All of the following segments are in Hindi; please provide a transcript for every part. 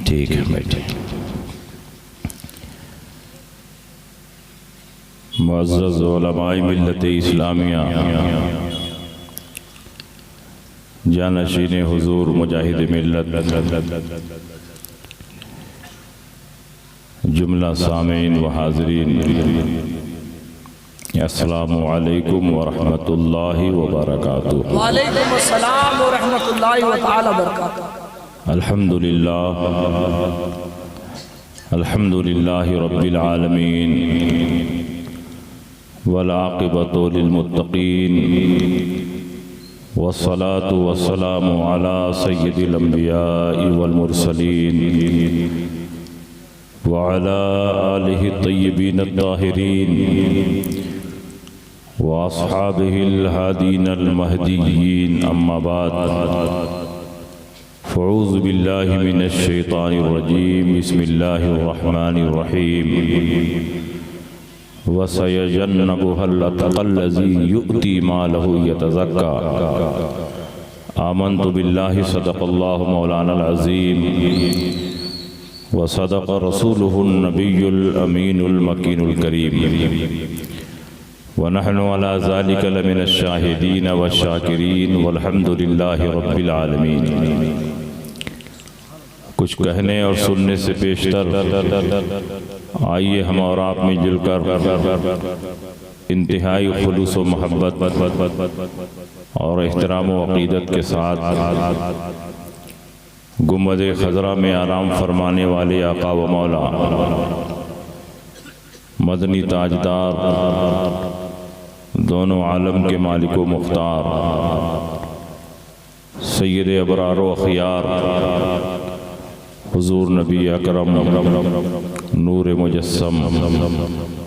ठीक है बैठे। मुअज़्ज़ज़ उलमाए मिल्लत इस्लामिया, जानशीन हुजूर मुजाहिद मिल्लत, जुमला सामीन व हाज़रीन, अस्सलामु अलैकुम व रहमतुल्लाहि व बरकातुहू। व अलैकुम अस्सलाम व रहमतुल्लाहि व तआला बरकातुहू। अल्हम्दुलिल्लाह, अल्हम्दुलिल्लाहि रब्बिल आलमीन, वल आक़िबतु लिल मुत्तक़ीन, वस्सलातु वस्सलामु अला सय्यिदिल अंबिया'i वल मुरसलीन, व अला आलिहि तय्यबीन अत्ताहिरीन, व अस्हाबिहिल हादीनल महदीय्यीन, अम्मा बाद। फ़अऊज़ु बिल्लाहि मिनश शैतानिर रजीम, बिस्मिल्लाहिर रहमानिर रहीम। व सयजन्नबुहल अतक़ल्लज़ी युअती मालहु यतज़क्का। आमन्तु बिल्लाहि सदक़ल्लाहु मौलानल अज़ीम व सदक़ रसूलुहुन नबियुल अमीनुल मकीनुल करीम। व नहनु अला ज़ालिका लमिनश शाहिदीन व शाकिरीन वल्हम्दुलिल्लाहि रब्बिल आलमीन। कुछ कहने और सुनने से पेशतर आइए हम और आप मिलजुल कर इंतहाई खुलूस व मोहब्बत और एहतराम व अक़ीदत के साथ गुंबद खज़रा में आराम फरमाने वाले आका व मौला मदनी ताजदार, दोनों आलम के मालिक व मुख्तार, सैयद अबरार व अख़ियार हुज़ूर नबी अकरम नूर मुजस्सम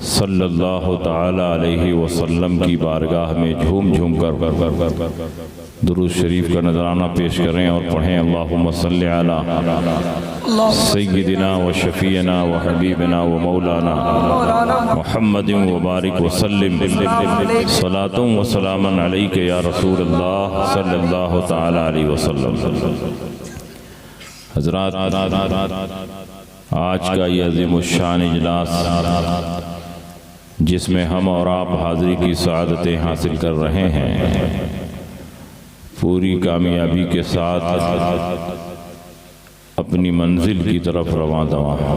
सल्लल्लाहु ताला अलैहि वसल्लम की बारगाह में झूम झूम कर दुरूद शरीफ का नजराना पेश करें और पढ़ें अल्लाहुम्मा सल्लि अला सय्यिदिना व शफ़ीना व हबीबना व मौलाना मुहम्मदिन व बारिक व सल्लिम सलातुम व सलामन अलैका या रसूलल्लाह सल्लल्लाहु ताला अलैहि वसल्लम। हज़रात, आज का ये अज़ीमुश्शान इजलास जिसमें हम और आप हाज़िरी की सआदतें हासिल कर रहे हैं, पूरी कामयाबी के साथ अपनी मंजिल की तरफ रवां दवा है।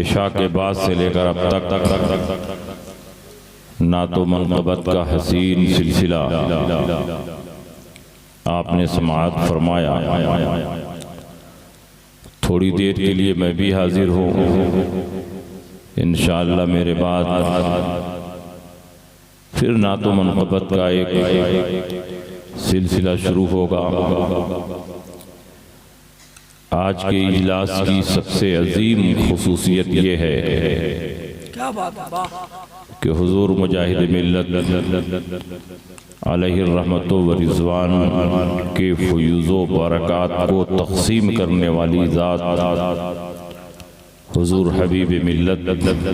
इशा के बाद से लेकर अब तक ना तो मनक़बत का हसीन सिलसिला आपने समाअत फरमाया। थोड़ी देर के लिए मैं भी हाजिर हूँ, इंशाअल्लाह मेरे बाद फिर ना तो मनक़बत का एक सिलसिला शुरू होगा। आज के इजलास की सबसे अजीम खुसूसियत ये है क्या बात है कि हुजूर मुजाहिद मिल्लत अलैहि रहमत व रिज़वान के फ़ुयूज़ व बरक़ात को तक़सीम करने वाली ज़ात हुजूर हबीब मिल्लत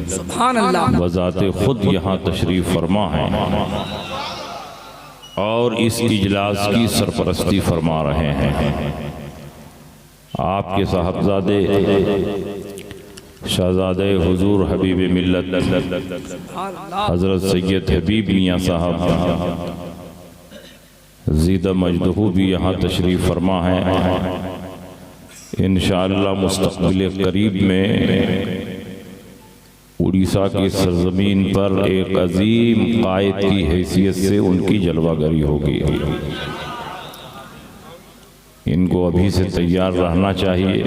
सुभान अल्लाह बज़ाते ख़ुद यहाँ तशरीफ़ फरमा है और इस इजलास की सरपरस्ती फरमा रहे हैं। आपके साहबजादे शहज़ादे हुजूर हबीब मिल्लत हज़रत सैयद हबीब मियाँ साहब ज़ीदा मजदहू भी यहाँ तशरीफ़ फरमा है। इंशाअल्लाह मुस्तक़बिल करीब में उड़ीसा की सरज़मीन पर एक अजीम क़ायद की हैसियत से उनकी जलवागरी होगी। इनको अभी से तैयार रहना चाहिए।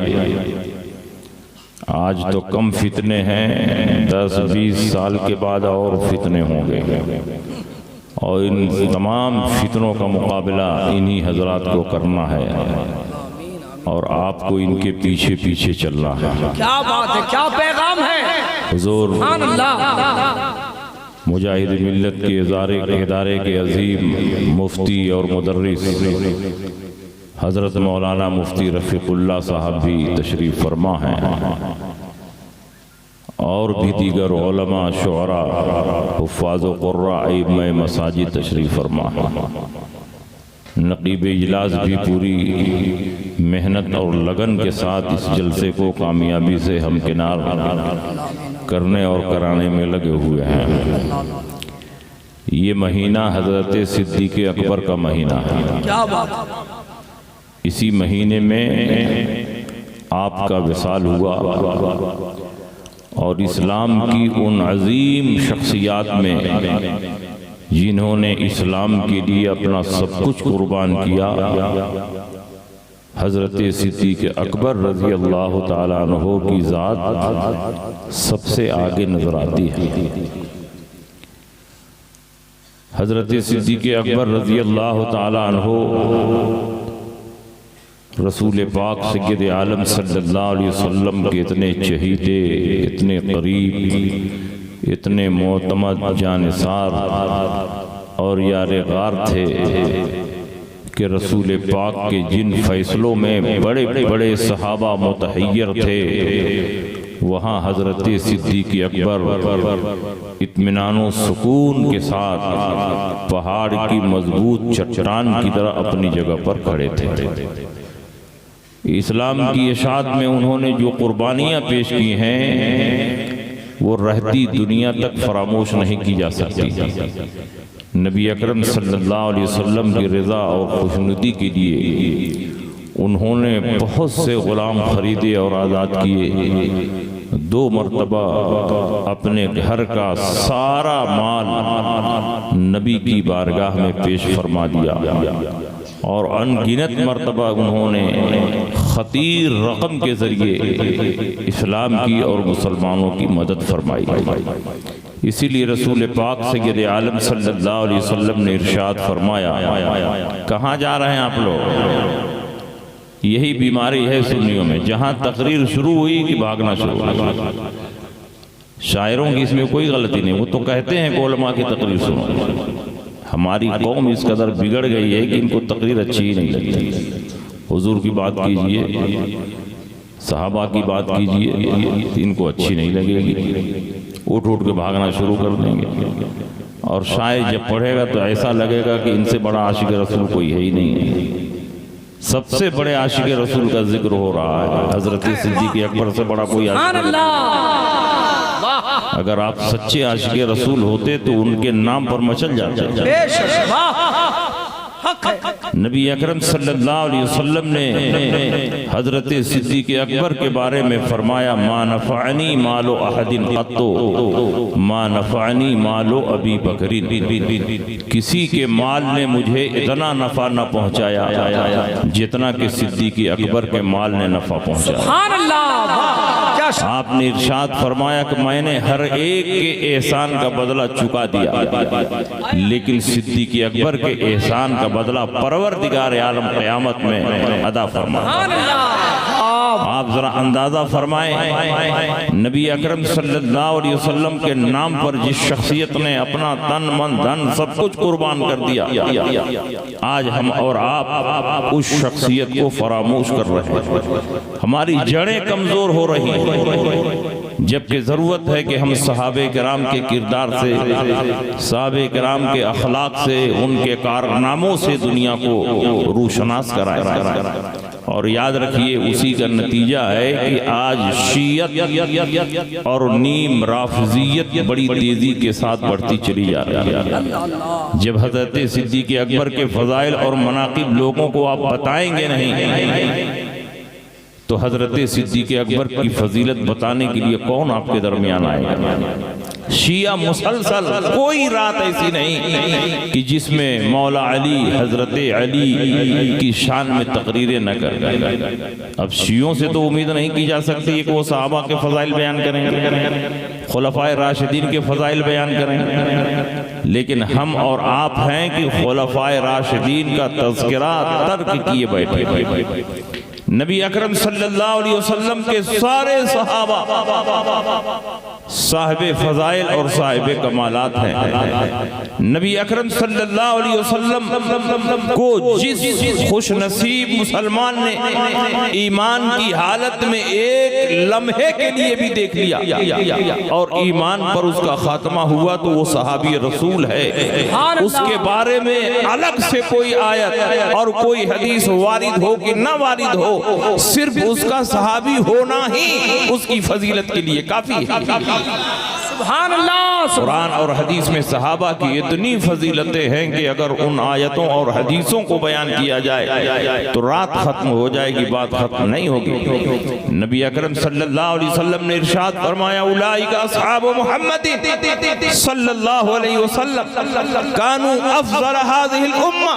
आज तो कम फितने हैं, 10-20 साल के बाद और फितने होंगे और इन तमाम फितनों का मुकाबला इन्हीं हजरात को करना है और आपको इनके पीछे पीछे चलना है। क्या बात है, क्या पैगाम है हुजूर सुभान अल्लाह। मुजाहिद मिल्लत के इदारे के अजीम मुफ्ती और मुदर्रिस हज़रत मौलाना मुफ्ती रफ़ीक़ुल्लाह साहब भी तशरीफ़ फरमा हैं और भी दीगर उलमा, शुअरा, हुफ़्फ़ाज़ व क़ुर्रा, इमाम मसाजिद तशरीफ़ फरमा है। नक़ीब इजलास भी पूरी मेहनत और लगन के साथ इस जलसे को कामयाबी से हमकिनार करने और कराने में लगे हुए हैं। ये महीना हज़रत सिद्दीक़ अकबर का महीना है। क्या बात है। इसी महीने में आपका विसाल हुआ और इस्लाम की उन अजीम शख्सियात में जिन्होंने इस्लाम के लिए अपना सब कुछ कुर्बान किया, हज़रत सिद्दीक़ अकबर रज़ी अल्लाह ताला अन्हु की ज़ात सबसे आगे नज़र आती है। हज़रत सिद्दीक़ अकबर रज़ी अल्लाह ताला अन्हु रसूल पाक सय्यद आलम सल्लल्लाहु अलैहि वसल्लम के इतने चहीते, इतने करीब, इतने मोतमद जानिसार और यारे गार थे कि रसूल पाक के जिन फैसलों में बड़े बड़े सहाबा मुतहय्यर थे, वहाँ हज़रत सिद्दीक़ अकबर इत्मीनान व सुकून के साथ पहाड़ की मजबूत चट्टान की तरह अपनी जगह पर खड़े थे। इस्लाम की इशाअत में उन्होंने जो कुर्बानियाँ पेश की हैं वो रहती दुनिया तक फरामोश नहीं की जा सकती। नबी अकरम सल्लल्लाहु अलैहि वसल्लम की रज़ा और खुशनुदी के लिए उन्होंने बहुत से ग़ुलाम खरीदे और आज़ाद किए। 2 मरतबा अपने घर का सारा माल नबी की बारगाह में पेश फरमा दिया और अनगिनत मरतबा उन्होंने खतीर रकम के ज़रिए इस्लाम की और मुसलमानों की मदद फरमाई। इसीलिए रसूल पाक सय्यद आलम सल्लल्लाहु अलैहि वसल्लम ने इरशाद फरमाया, कहाँ जा रहे हैं आप लोग? यही बीमारी है सुन्नियों में, जहाँ तकरीर शुरू हुई कि भागना शुरू हुआ। शायरों की इसमें कोई गलती नहीं, वो तो कहते हैं उलमा की तकरीर सुनो। हमारी कौम इस कदर बिगड़ गई है कि इनको तकरीर अच्छी ही नहीं लगती। हुजूर की बात कीजिए, सहाबा की बात कीजिए, इनको अच्छी नहीं लगेगी, उठ उठ के भागना शुरू कर देंगे। और शायर जब पढ़ेगा तो ऐसा लगेगा कि इनसे बड़ा आशिक रसूल कोई है ही नहीं। सबसे बड़े आशिक रसूल का जिक्र हो रहा है। हज़रत सिद्दीक़ अकबर से बड़ा कोई आशिक। अगर आप सच्चे आशिक रसूल होते तो उनके नाम पर मचल जाते। नबी अकरम सल्लल्लाहु अलैहि वसल्लम ने हज़रत सिद्दीक़ अकबर के बारे में फरमाया, मा नफ़अनी मालो अहदिन क़त्तो मा नफ़अनी मालो अबी बकरिन। किसी के माल ने मुझे इतना नफ़ा न पहुँचाया जितना कि सिद्दीक़ अकबर के माल ने नफ़ा पहुँचाया। आपने इरशाद फरमाया कि मैंने हर एक के एहसान का बदला चुका दिया, लेकिन सिद्दीक़ अकबर के एहसान का बदला परवरदिगार आलम क़यामत में अदा फरमाया। आप जरा अंदाजा फरमाएं, नबी अकरम सल्लल्लाहु अलैहि वसल्लम के नाम पर जिस शख्सियत ने अपना तन मन धन सब कुछ कुर्बान कर दिया, आज हम और आप उस शख्सियत को फरामोश कर रहे हैं। हमारी जड़ें कमजोर हो रही हैं, जबकि ज़रूरत है कि हम सहाबे किराम के किरदार से, सहाबे किराम के अखलाक से, उनके कारनामों से दुनिया को रूशनास कराएं। और याद रखिए उसी का नतीजा है कि आज शियत और नीम राफिजियत बड़ी तेजी के साथ बढ़ती चली जा रही है। जब हज़रत सिद्दीक़ अकबर के फ़ज़ाइल और मनाक़िब लोगों को आप बताएंगे नहीं तो हज़रत सिद्दीक़ अकबर की फजीलत बताने के लिए कौन आपके दरमियान आएगा? शिया मुसलसल कोई रात ऐसी नहीं कि जिसमें मौला अली, हज़रत अली की शान में तकरीरें न कर। अब शियों से तो उम्मीद नहीं की जा सकती कि वो सहाबा के फ़ज़ाइल बयान करेंगे, खुलफ़ाए राशिदीन के फ़ज़ाइल बयान करेंगे, लेकिन हम और आप हैं कि खुलफ़ाए राशिदीन का तज़किरा तर्क किए बैठे। नबी अकरम सल्लल्लाहु अलैहि वसल्लम के सारे सहाबा साहिब फजाइल और साहिब कमालात हैं। नबी अकरम सल्लल्लाहु अलैहि वसल्लम को जिस खुश नसीब मुसलमान ने ईमान की हालत में एक लम्हे के लिए भी देख लिया और ईमान पर उसका खात्मा हुआ तो वो सहाबी रसूल है। उसके बारे में अलग से कोई आयत और कोई हदीस वारिद हो कि ना वारिद हो, सिर्फ उसका सहाबी होना ही उसकी फजीलत के लिए काफी है। सुभान अल्लाह। कुरान और हदीस में सहाबा की इतनी फजीलतें हैं कि अगर उन आयतों और हदीसों को बयान किया जाए तो रात खत्म हो जाएगी, बात खत्म नहीं होगी। नबी अकरम सल्लल्लाहु अलैहि वसल्लम ने इरशाद फरमाया, उलाइका अस्हाबु मुहम्मदिन सल्लल्लाहु अलैहि वसल्लम कानू अफज़ल हाज़िहिल उम्मा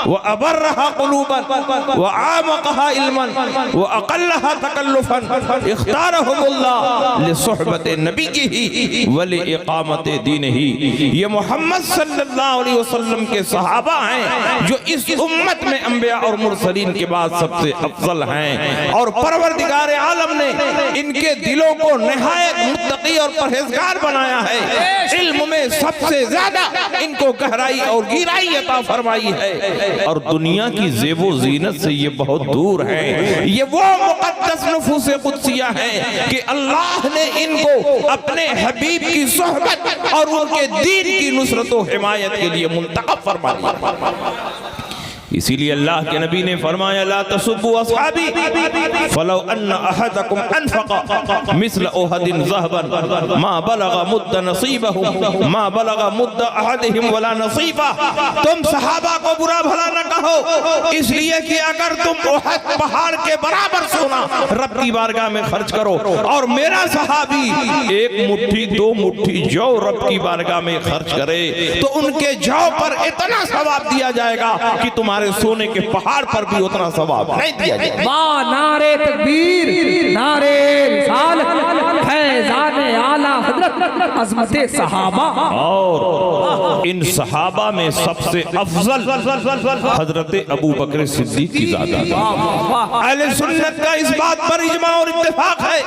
व अबर्रहा क़ुलूबन व आमक़हा इल्मन व अक़ल्लहा तकल्लुफ़न इख्तारहुमुल्लाह लिसुहबति नबीही व लिइक़ामति दीनिही। ये मोहम्मद सल्लल्लाहु अलैहि वसल्लम के सहाबा हैं जो इस उम्मत में अंबिया और मुरसलीन के बाद सबसे अफजल हैं और परवरदिगार आलम ने इनके दिलों को निहायत मुत्तकी और परहेजगार बनाया है। इल्म में सबसे ज्यादा इनको गहराई और गहराई अता फरमाई है और दुनिया की ज़ेबो ज़ीनत से ये बहुत दूर है। ये वो मुक़द्दस नफूस कुद्सिया है कि अल्लाह ने इनको अपने हबीब की सोहबत और उनके दीन की नुसरत और हिमायत के लिए मुंतखब फरमाया। इसीलिए अल्लाह के नबी ने फरमाया, ला तसुब्बु अस्हाबी फलौ अन्न अहदकुम अनफक़ मिस्ल उहदिन ज़हबन मा बलग़ मुद्द नसीबहुम मा बलग़ मुद्द अहदिहिम वला नसीबा। तुम सहाबा को बुरा भला न कहो, इसलिए कि अगर तुम उहद पहाड़ के बराबर सोना रब की बारगाह में खर्च करो और मेरा सहाबी एक मुट्ठी दो मुट्ठी जौ रब की बारगाह में खर्च करे तो उनके जौ पर इतना सवाब दिया जाएगा कि तुम्हारे सोने के पहाड़ पर भी उतना सवाब नहीं दिया जाएगा। वाह, नारे तकबीर, नारे रिसालत, फैज़ान आला हज़रत अज़मते सहाबा। और इन सहाबा में सबसे अफजल हजरत अबू बकर सिद्दीक की ज़ात है। अहले सुन्नत का इस बात पर इजमा और इत्तेफाक है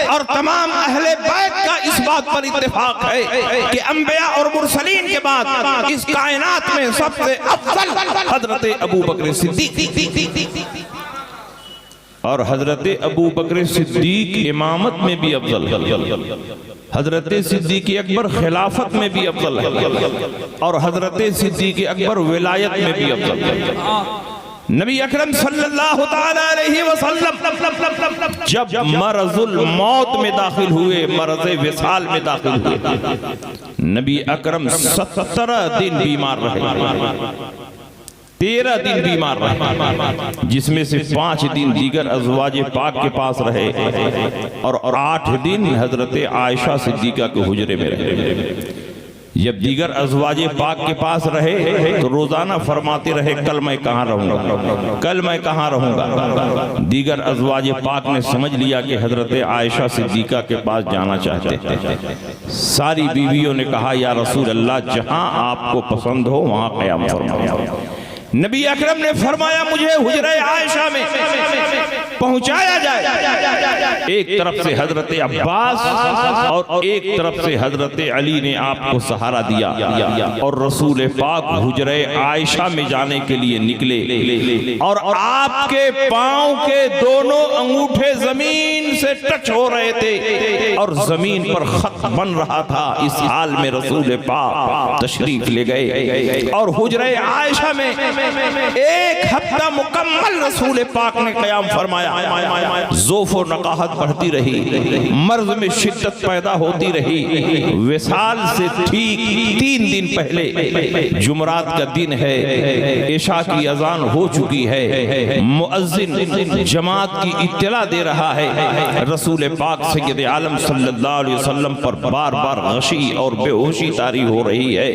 और तमाम अहले बैत का इस बात पर इत्तेफाक है कि अंबिया और मुरसलीन के बाद इस कायनात में सबसे अफजल हजरत अबू बकर सिद्दीक और हजरत अबू बकर सिद्दीक इमामत में भी अफजल है, हजरत सिद्दीक अकबर खिलाफत में भी अफजल है और हजरत सिद्दीक अकबर विलायत में भी अफजल है। नबी अकरम सल्लल्लाहु तआला अलैहि वसल्लम जब मरजुल मौत में दाखिल हुए, मरज़े विसाल में दाखिल हुए, नबी अकरम 17 दिन बीमार रहे, 13 दिन बीमार रहे, जिसमें से 5 दिन दीगर अज़वाज पाक के पास रहे और 8 दिन हजरत आयशा सिद्दीका के हुजरे में रहे। जब दीगर अज़वाज पाक के पास रहे तो रोजाना फरमाते रहे, कल मैं कहाँ रहूँगा, कल मैं कहाँ रहूँगा। दीगर अज़वाज पाक ने समझ लिया कि हजरत आयशा सिद्दीका के पास जाना चाहते हैं। सारी बीवियों ने कहा, या रसूल अल्लाह, जहाँ आपको पसंद हो वहाँ क़याम फरमाओ। नबी अकरम ने फरमाया, मुझे हुजरे आयशा में पहुंचाया जाए। एक तरफ से हजरत अब्बास और एक तरफ से हजरत अली ने आपको सहारा दिया और रसूल पाक हुजरे आयशा में जाने के लिए निकले और आपके पांव के दोनों अंगूठे जमीन से टच हो रहे थे और जमीन पर खत बन रहा था। इस हाल में रसूल पाक तशरीफ ले गए और हुजरे आयशा में 1 हफ्ता मुकम्मल रसूल पाक ने क़याम फरमाया। ज़ोफ़ और नकाहत बढ़ती रही, मर्ज में शिद्दत पैदा होती रही। विसाल से ठीक 3 दिन पहले, जुमरात का दिन है, इशा की अजान हो चुकी है, मुअज्जिन जमात की इत्तला दे रहा है। रसूल पाक सय्यद आलम सल्लल्लाहु अलैहि वसल्लम पर बार बार गशी और बेहोशी तारी हो रही है।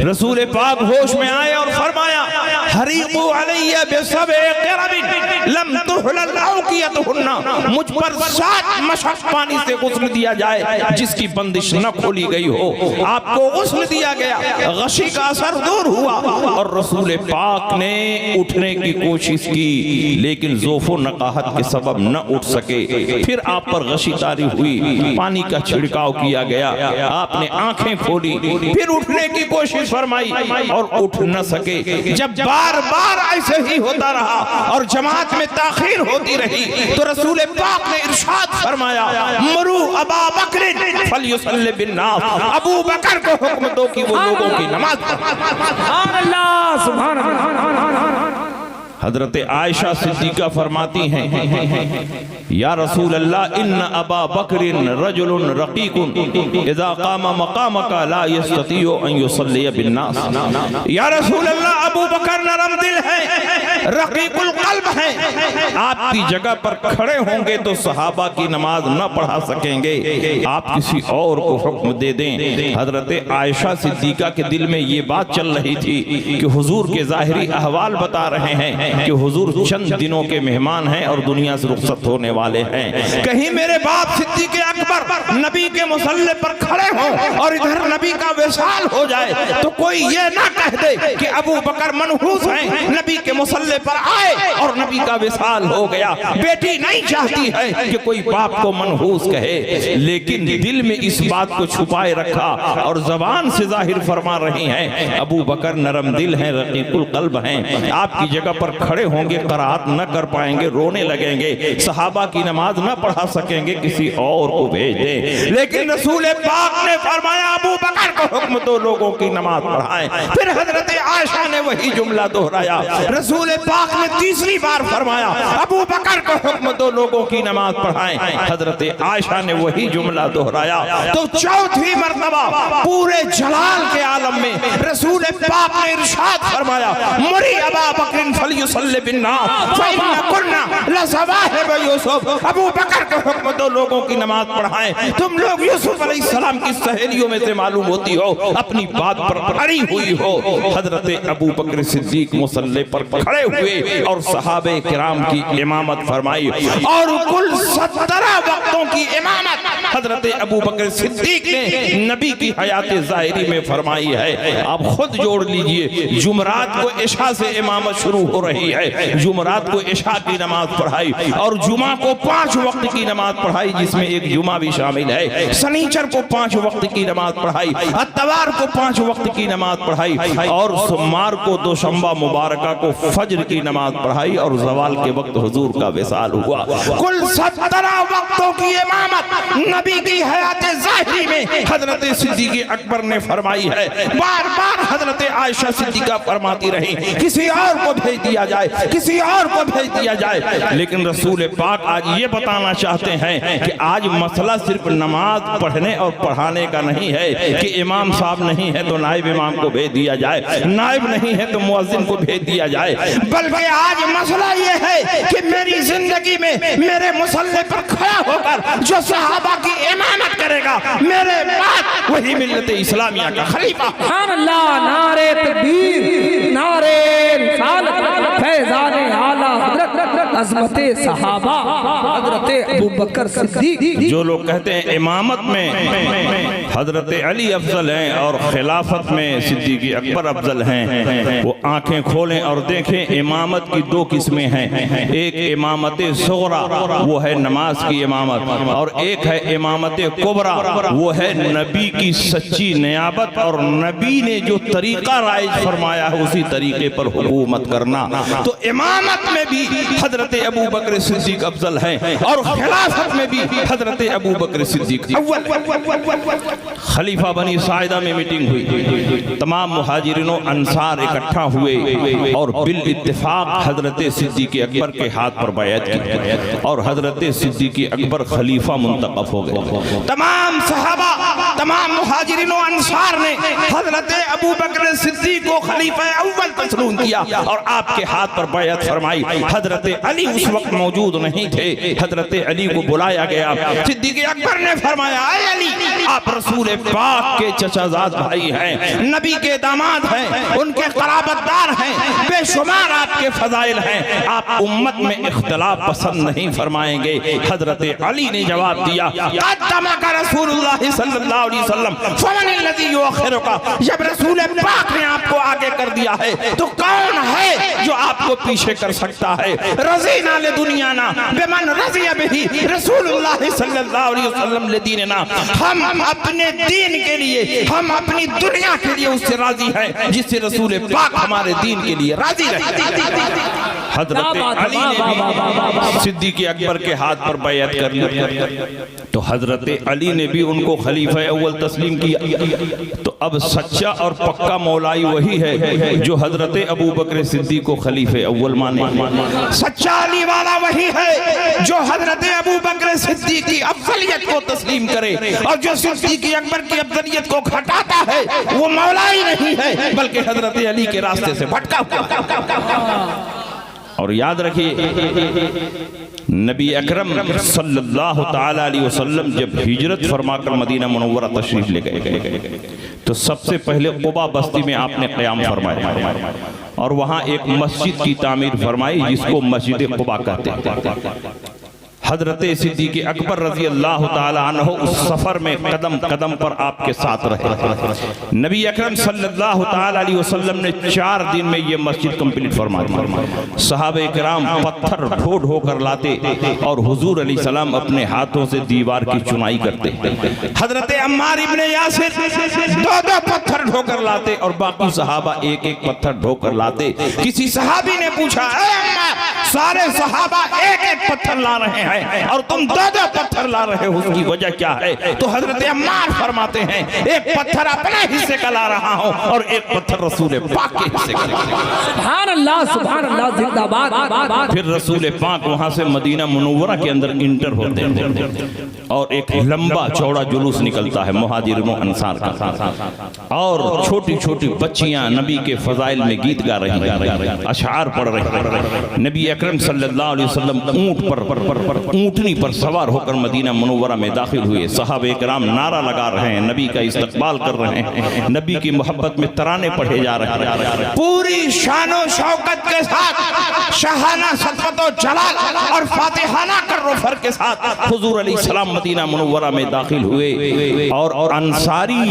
रसूल पाक होश में आए और फरमाया, हरीक़ू अलैया बिसबए लम तुहलल औकियतुहुन्ना, मुझ पर 7 मशक पानी से गुस्ल दिया जाए जिसकी बंदिश न खोली गई हो। आपको गुस्ल दिया गया, गशी का असर दूर हुआ और रसूल पाक ने उठने की कोशिश की लेकिन ज़ोफ़ो नकाहत के सबब न उठ सके। फिर आप पर गशी तारी हुई, पानी का छिड़काव किया गया, आपने आंखें खोली, फिर उठने की कोशिश फरमाई और उठ न सके। जब बार बार ऐसे ही होता रहा और जमात में ताखीर होती रही तो रसूल पाक ने इरशाद फरमाया, मरू अबा बकर फलयुसल्लि बिन्नास, अबू बकर को हुक्म दो कि वो लोगों की नमाज सुभान अल्लाह, सुभान अल्लाह। हजरत आयशा सिद्दीका फरमाती हैं, या रसूल अल्लाह इन्न अबा बकरिन रजुलुन रकीकुन इज़ा कामा मकामका ला यस्ततियु अन युसल्लिय बिन्नास। या रसूल अल्लाह, अबू बकर नरम दिल है, रकीकुल क़ल्ब है, आपकी जगह पर खड़े होंगे तो सहाबा की नमाज न पढ़ा सकेंगे, आप किसी और को हुक्म दे दें। हजरत आयशा सिद्दीका के दिल में ये बात चल रही थी कि हुजूर के ज़ाहिरी अहवाल बता रहे हैं कि हुजूर चंद दिनों के मेहमान हैं और दुनिया से रुखसत होने वाले हैं। कहीं मेरे बाप सिद्दीक़ अकबर नबी के मुसल्ले पर खड़े हों और इधर नबी का विसाल हो जाए तो कोई ये ना कह दे कि अबू बकर मनहूस हैं, नबी के मुसल्ले पर आए और नबी का विसाल हो गया। बेटी नहीं चाहती है कि कोई बाप को मनहूस कहे, लेकिन दिल में इस बात को छुपाए रखा और जबान से जाहिर फरमा रही हैं, अबू बकर नरम दिल हैं, रकीकुल क़ल्ब हैं, आपकी जगह पर खड़े होंगे, क़राअत न कर पाएंगे, रोने लगेंगे, सहाबा की नमाज न पढ़ा सकेंगे, किसी और को भेज दें। लेकिन रसूल पाक ने फरमाया, अबू बकर को हुक्म दो लोगों की नमाज पढ़ाएं। फिर हजरत आयशा ने वही जुमला दोहराया। रसूल पाक ने तीसरी बार फरमाया, अबू बकर को हुक्म दो लोगों की नमाज पढ़ाएं। हजरत आयशा ने वही जुमला दोहराया। तो चौथी मर्तबा पूरे जलाल के आलम में रसूल पाक ने इरशाद फरमाया, मुरी अबा बकर फलयुसल्लि बिन्नास फइन्ना कुन्ना लज़वाहिब यूसुफ, अबू बकर को हुक्म दो लोगों की नमाज पढ़ाएं। तुम लोग यूसुफ अलैहिस्सलाम की सहेलियों में से मालूम होती हो, अपनी बात पर अड़ी हुई हो। हजरत अबू बकर सिद्दीक मुसल्ले पर खड़े हुए और सहाबे किराम की इमामत फरमाई और कुल 17 वक्तों की इमामत हजरत अबू बकर सिद्दीक ने नबी की हयात ज़ाहिरी में फरमाई है। आप खुद जोड़ लीजिए, जुमरात को इशा से इमामत शुरू हो रही है, जुमरात को इशा की नमाज पढ़ाई और जुमा को 5 वक्त की नमाज पढ़ाई जिसमें एक जुमा भी शामिल है, शनीचर को 5 वक्त की नमाज पढ़ाई, अतवार को 5 वक्त की नमाज पढ़ाई और सोमवार को दोशंबा मुबारका को फज्र की नमाज पढ़ाई और ज़वाल के वक्त हुजूर का विसाल हुआ। कुल 17 वक्तों की इमामत नबी की हयात ज़ाहिरी में हजरत सिद्दीक़ अकबर ने फरमाई है। बार बार हजरत आयशा सिद्दीक़ा फरमाती रही, किसी और को भेज दिया जाए, किसी और को भेज दिया जाए। लेकिन रसूल पाक आज ये बताना चाहते हैं कि आज मसला सिर्फ नमाज पढ़ने और पढ़ाने का नहीं है कि इमाम साहब नहीं है तो नाइब इमाम को भेज दिया जाए, नाइब नहीं है तो मुअज्जिन को भेज दिया जाए, बल्कि आज मसला ये है कि मेरी जिंदगी में मेरे मुसल्ले पर खड़ा होकर जो सहाबा की इमामत करेगा, मेरे बाद वही मिल्लत इस्लामिया का खलीफा। सुभान अल्लाह, नारे तकबीर, नारे रिसालत, फैज़ाने आला हज़रत अज़मते सहाबा हज़रत अबू बकर सिद्दीक। जो लोग कहते हैं इमामत में हजरत अली अफजल हैं और खिलाफत में सिद्दीक़ अकबर अफजल हैं, वो आंखें खोलें और देखें, इमामत की 2 किस्में हैं। एक इमामत सुगरा, वो है नमाज की इमामत, और एक है इमामत कुबरा, वो है नबी की सच्ची नियाबत और नबी ने जो तरीका राइज फरमाया है उसी तरीके पर हुकूमत करना। तो इमामत में भी हजरत अबू बकर सिद्दीक अफजल हैं और खिलाफत में भी हजरत अबू बकर सिद्दीक अव्वल। खलीफा बनी साइदा में मीटिंग हुई, तमाम मुहाजिरिनों अंसार इकट्ठा हुए और बिल इत्तिफाक हजरत सिद्दीक अकबर के हाथ पर बैअत की और हजरत सिद्दीक अकबर खलीफा मुंतखब हो गए। तमाम सहाबा तमाम मुहाजिरीन और अंसार ने हजरत अबू बकर सिद्दीक को खलीफा अव्वल तस्लीम किया और आपके हाथ पर बैअत फरमाई। हजरत अली उस वक्त मौजूद नहीं थे। हजरत अली को बुलाया गया। सिद्दीक अकबर ने फरमाया, ऐ अली, आप रसूल पाक के चचाजाद भाई हैं, नबी के दामाद हैं, उनके क़राबतदार हैं, बेशुमार आपके फजाइल हैं, आप उम्मत में इख्तिलाफ पसंद नहीं फरमाएंगे। हजरत अली ने जवाब दिया, क़द्दमका रसूलुल्लाह सल्लल्लाहु अलैहि वसल्लम फमनिल्लज़ी युअख़िरुका, जब रसूल पाक ने आपको आगे कर दिया है तो कौन है जो आपको पीछे कर सकता है। रज़ीना लिदुनियाना बिमन रज़िया बिही रसूलुल्लाह सल्लल्लाहु अलैहि वसल्लम लिदीनिना, हम अपने दीन के लिए, हम अपनी दुनिया के लिए उससे राजी हैं जिससे रसूल पाक हमारे दीन के लिए राजी रहे। हजरत अली ने सिद्दीक अकबर के हाथ पर बैअत कर ली तो हजरत अली ने भी उनको खलीफा अव्वल तस्लीम किया। तो अब सच्चा और पक्का मौलाई वही है जो हजरत अबू बकर सिद्दीक को खलीफे अव्वल माने। सच्चा अली वाला वही है जो हजरत अबू बकर सिद्दीक की अफजलियत को तस्लीम करे और जो सिद्दीक अकबर की अफजलियत को घटाता है वो मौलाई नहीं है बल्कि हजरत अली के रास्ते से भटका हुआ। और याद रखिए, नबी अकरम सल्लल्लाहु ताला अलैहि वसल्लम जब हिजरत फरमाकर मदीना मुनव्वरा तशरीफ ले गए तो सबसे पहले कुबा बस्ती में आपने क़याम फरमाया और वहाँ एक मस्जिद की तामीर फरमाई जिसको मस्जिद कुबा कहते हैं। हजरत सिद्दीक अकबर रजी अल्लाह ताला अन्हु उस सफर में कदम कदम पर आपके साथ रहे। नबी अकरम सल्लल्लाहु ताला अलैहि वसल्लम ने 4 दिन में ये मस्जिद कंप्लीट फरमा दी। सहाबे किराम पत्थर ढो ढो कर लाते और हुजूर अलैहि सलाम अपने हाथों से दीवार की चुनाई करते। हजरत अम्मार इब्ने यासिर 2-2 पत्थर ढो कर लाते और बाकी सहाबा 1-1 पत्थर ढो कर लाते। किसी सहाबी ने पूछा, सारे सहाबा 1-1 पत्थर ला रहे हैं और तुम 2-2 पत्थर ला रहे हो, उसकी वजह क्या है? तो हजरत अम्मार फरमाते हैं, एक पत्थर अपने हिस्से का ला रहा हूं और एक पत्थर रसूल पाक के हिस्से का। सुभान अल्लाह, सुभान अल्लाह, जिंदाबाद। फिर रसूल पाक वहां से मदीना मुनव्वरा के अंदर इंटर होते हैं और एक लंबा चौड़ा जुलूस निकलता है मुहाजिरों अंसार का और छोटी छोटी बच्चियां नबी के फजाइल में गीत गा रही, अशआर पढ़ रही। नबी अकरम सल्लल्लाहु अलैहि वसल्लम ऊंटनी पर सवार होकर मदीना मुनव्वरा में दाखिल हुए। सहाबे किराम नारा लगा रहे हैं, नबी का इस्तकबाल कर रहे हैं, नबी की मोहब्बत में तराने पढ़े जा रहे हैं। पूरी शानो शौकत के साथ, शाहाना सफ़त और जलाल और फातिहाना कर्रफर के साथ हुजूर अलैहिस्सलाम मदीना मुनव्वरा में दाखिल हुए और अंसारी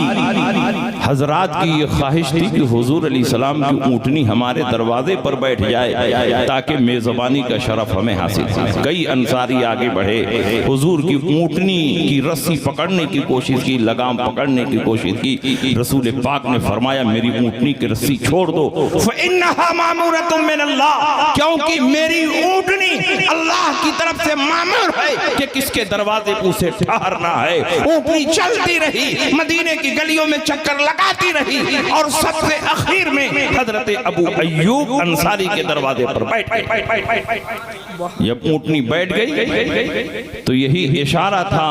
हजरात की ये ख्वाहिश थी कि हुजूर अलैहिस्सलाम की ऊंटनी हमारे दरवाजे पर बैठ जाए ताकि मेजबानी का शरफ हमें हासिल हो। कई अंसारी आगे बढ़े, हुजूर की ऊंटनी की रस्सी पकड़ने की कोशिश की, लगाम पकड़ने की कोशिश की। रसूल पाक ने फरमाया, मेरी ऊंटनी की रस्सी छोड़ दो, फ़इन्नहा मामूरतुम मिनल्लाह, क्योंकि मेरी ऊंटनी अल्लाह की तरफ से मामूर है कि किसके दरवाजे पर उसे ठहरना है। ऊंटनी चलती रही, मदीने की गलियों में चक्कर लगाती रही और सबसे आखिर में हजरत अबू अय्यूब अंसारी के दरवाजे पर बैठ गई। जब ऊंटनी बैठ गई तो यही इशारा था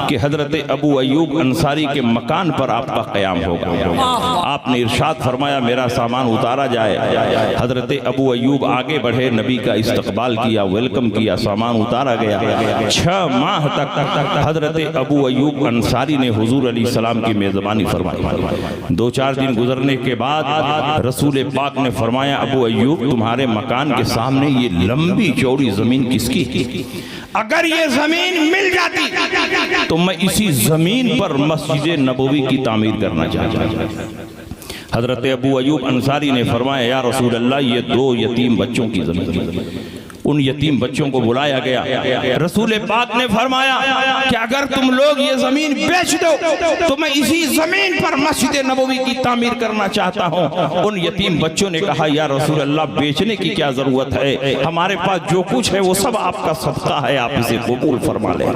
कि हजरत अबू अय्यूब अंसारी के मकान पर आपका क़याम होगा। आपने इरशाद फरमाया, मेरा सामान उतारा जाए। हजरत अबू अय्यूब आगे बढ़े, नबी का इस्तकबाल किया, वेलकम किया, सामान उतारा गया। 6 माह तक हजरत अबू अय्यूब अंसारी ने हुजूर अलैहिस्सलाम की मेज़बानी फरमाई। 2-4 दिन गुजरने के बाद रसूल पाक ने फरमाया, अबू अय्यूब, तुम्हारे मकान के सामने ये लंबी चौड़ी जमीन किसकी? अगर ये जमीन मिल जाती तो मैं इसी जमीन पर मस्जिद नबवी की तामीर करना चाहता हूं। हजरत अबू अय्यूब अंसारी ने फरमाया, या रसूल अल्लाह, ये 2 यतीम बच्चों की जमीन। उन यतीम बच्चों को बुलाया गया। रसूल पाक ने फरमाया कि अगर तुम लोग ये जमीन बेच दो तो मैं इसी जमीन पर मस्जिद नबवी की तामीर करना चाहता हूँ। उन यतीम बच्चों ने कहा, या रसूल अल्लाह, बेचने की क्या जरूरत है, हमारे पास जो कुछ है वो सब आपका सदका है, आप इसे कबूल फरमा ले।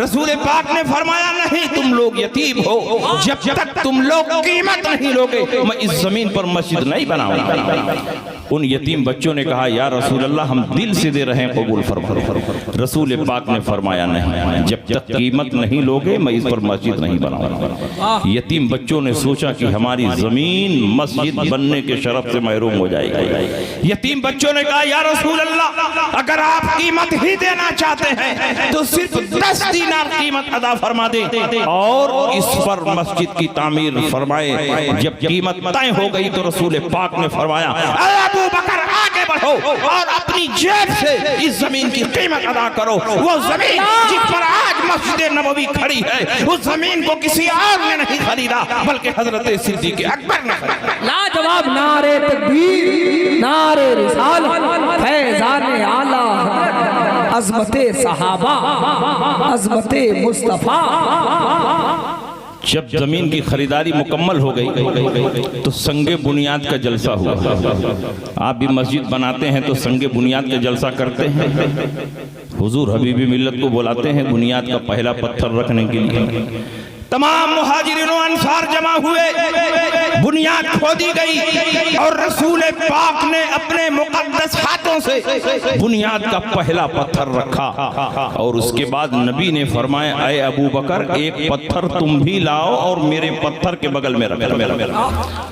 रसूल पाक ने फरमाया, नहीं, तुम लोग यतीम हो, जब तक तुम लोग कीमत नहीं लोगे मैं इस जमीन पर मस्जिद नहीं बनाऊंगा। उन यतीम बच्चों ने कहा, या रसूल अल्लाह, हम दिल से दे रहे हैं कबूल फरमा। रसूल पाक ने फरमाया नहीं, जब तक कीमत नहीं लोगे मैं इस पर मस्जिद नहीं बनाऊंगा। यतीम बच्चों ने सोचा कि हमारी जमीन मस्जिद बनने के शरफ से महरूम हो जाएगी। यतीम बच्चों ने कहा या रसूल अल्लाह, अगर आप कीमत ही देना चाहते हैं तो सिर्फ 10 दीनार कीमत अदा फरमा दे और इस पर मस्जिद की तामीर फरमाए। जब कीमत तय हो गई तो रसूल पाक ने फरमाया अबू बकर आगे बढ़ो और अपनी जेब से इस जमीन की कीमत अदा करो। वो जमीन जिस पर आज मस्जिद नबवी खड़ी है उस जमीन को किसी और ने नहीं खरीदा बल्कि हजरत सिद्दीक अकबर ने खरीदा। लाजवाब नारे तकबीर, नारे रिसालत, फैज़ाने आला, अज़मते सहाबा, अज़मते मुस्तफा। जब जमीन की खरीदारी मुकम्मल हो गई तो संगे बुनियाद का जलसा हुआ। आप भी मस्जिद बनाते हैं तो संगे बुनियाद का जलसा करते हैं। हुजूर हबीबी मिल्लत को बुलाते हैं बुनियाद का पहला पत्थर रखने के लिए। तमाम मुहाजिरीन और अंसार जमा हुए, बुनियाद खोदी गई और रसूल पाक ने अपने मुकद्दस हाथों से बुनियाद का पहला पत्थर रखा और उसके बाद नबी ने फरमाया ऐ अबू बकर एक पत्थर तुम भी लाओ और मेरे पत्थर के बगल में रख।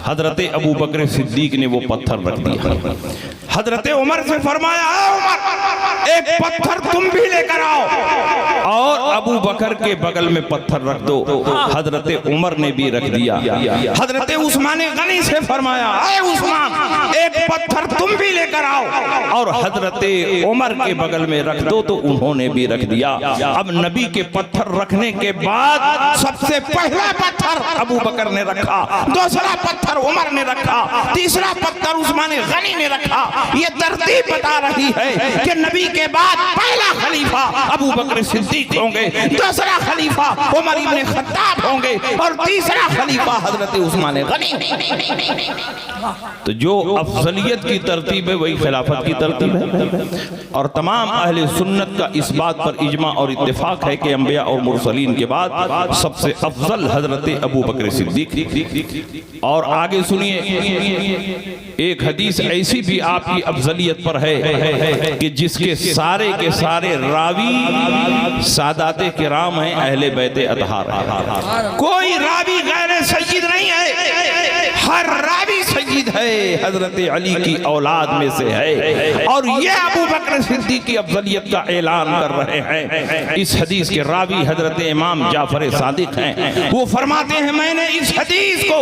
हजरत अबू बकर सिद्दीक ने वो पत्थर रख दिया। हजरत उमर से फरमाया उमर एक पत्थर तुम भी लेकर आओ और अबू बकर के बगल में पत्थर रख दो। हजरत उमर ने भी रख दिया। हजरत उस्मान गनी से फरमाया ऐ उस्मान एक पत्थर तुम भी लेकर आओ और हजरत उमर के बगल में रख दो तो उन्होंने भी रख दिया। अब नबी के पत्थर रखने के बाद सबसे पहला पत्थर अबू बकर ने रखा, दूसरा पत्थर उमर ने रखा, तीसरा पत्थर उस्मान गनी ने रखा। ये तरतीब बता रही है कि नबी के बाद पहला खलीफा अबू बकर सिद्दीक होंगे, दूसरा खलीफा उमर इब्ने खत्ताब होंगे और तीसरा खलीफा हजरत उस्मान गनी। तो जो अफजलियत की तरतीब है वही खिलाफत की तरतीब है और तमाम अहले सुन्नत का इस बात पर इजमा और इत्तेफाक है कि अंबिया और मुरसलीन के बाद सबसे अफजल हजरत अबू बकर सिद्दीक। और आगे सुनिए एक हदीस ऐसी भी आपकी अफजलियत पर है कि जिसके सारे के सारे रावी सादाते किराम हैं, अहले बैते अतहार। कोई रावी गैर सय्यद नहीं है, हर रावी सय्यद है, हजरत अली की औलाद में से है और ये अबू बकर सिद्दीक की अफजलियत का ऐलान कर रहे हैं। इस हदीस के रावी हजरत इमाम जाफर सादिक हैं। वो फरमाते हैं मैंने इस हदीस को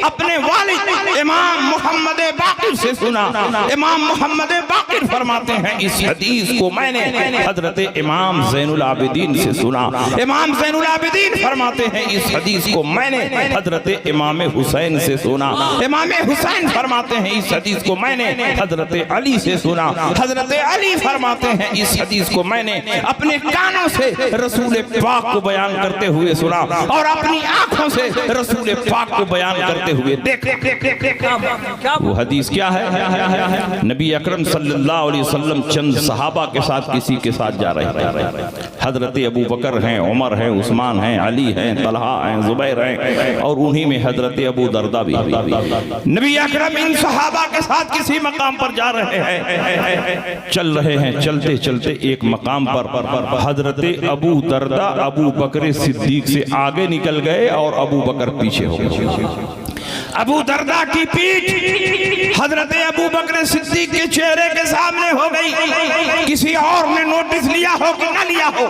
अपने वालिद इमाम मोहम्मद बाकिर से सुना। इमाम मोहम्मद बाकिर फरमाते हैं इस हदीस को मैंने हजरत इमाम ज़ैनुल आबिदीन से सुना। इमाम ज़ैनुल आबिदीन फरमाते हैं इस हदीस को मैंने हजरत इमाम हुसैन से सुना। इमाम हुसैन फरमाते हैं इस हदीस को मैंने हजरत अली से सुना। हजरत अली फरमाते हैं इस हदीस को मैंने अपने कानों से रसूल पाक को बयान करते हुए सुना और अपनी आंखों से रसूल पाक को बयान करते हुए देखा। वो हदीस क्या है? नबी अकरम सल्लल्लाहु अलैहि वसल्लम चंद सहाबा के साथ किसी के साथ जा रहे थे। हजरत अबू बकर हैं, उमर हैं, उस्मान हैं, अली हैं, तलहा हैं, जुबैर हैं और उन्हीं में हजरत अबू दरदा भी। नबी अकरम इन सहाबा के साथ किसी मकाम पर जा रहे हैं, चल रहे हैं, चलते चलते एक मकाम पर हजरत अबू दरदा अबू बकर सिद्दीक से आगे निकल गए और अबू बकर पीछे हो गए। अबू दरदा की पीठ हजरत अबू बकर सिद्दीक के चेहरे के सामने हो गई। किसी और ने नोटिस लिया हो कि न लिया हो,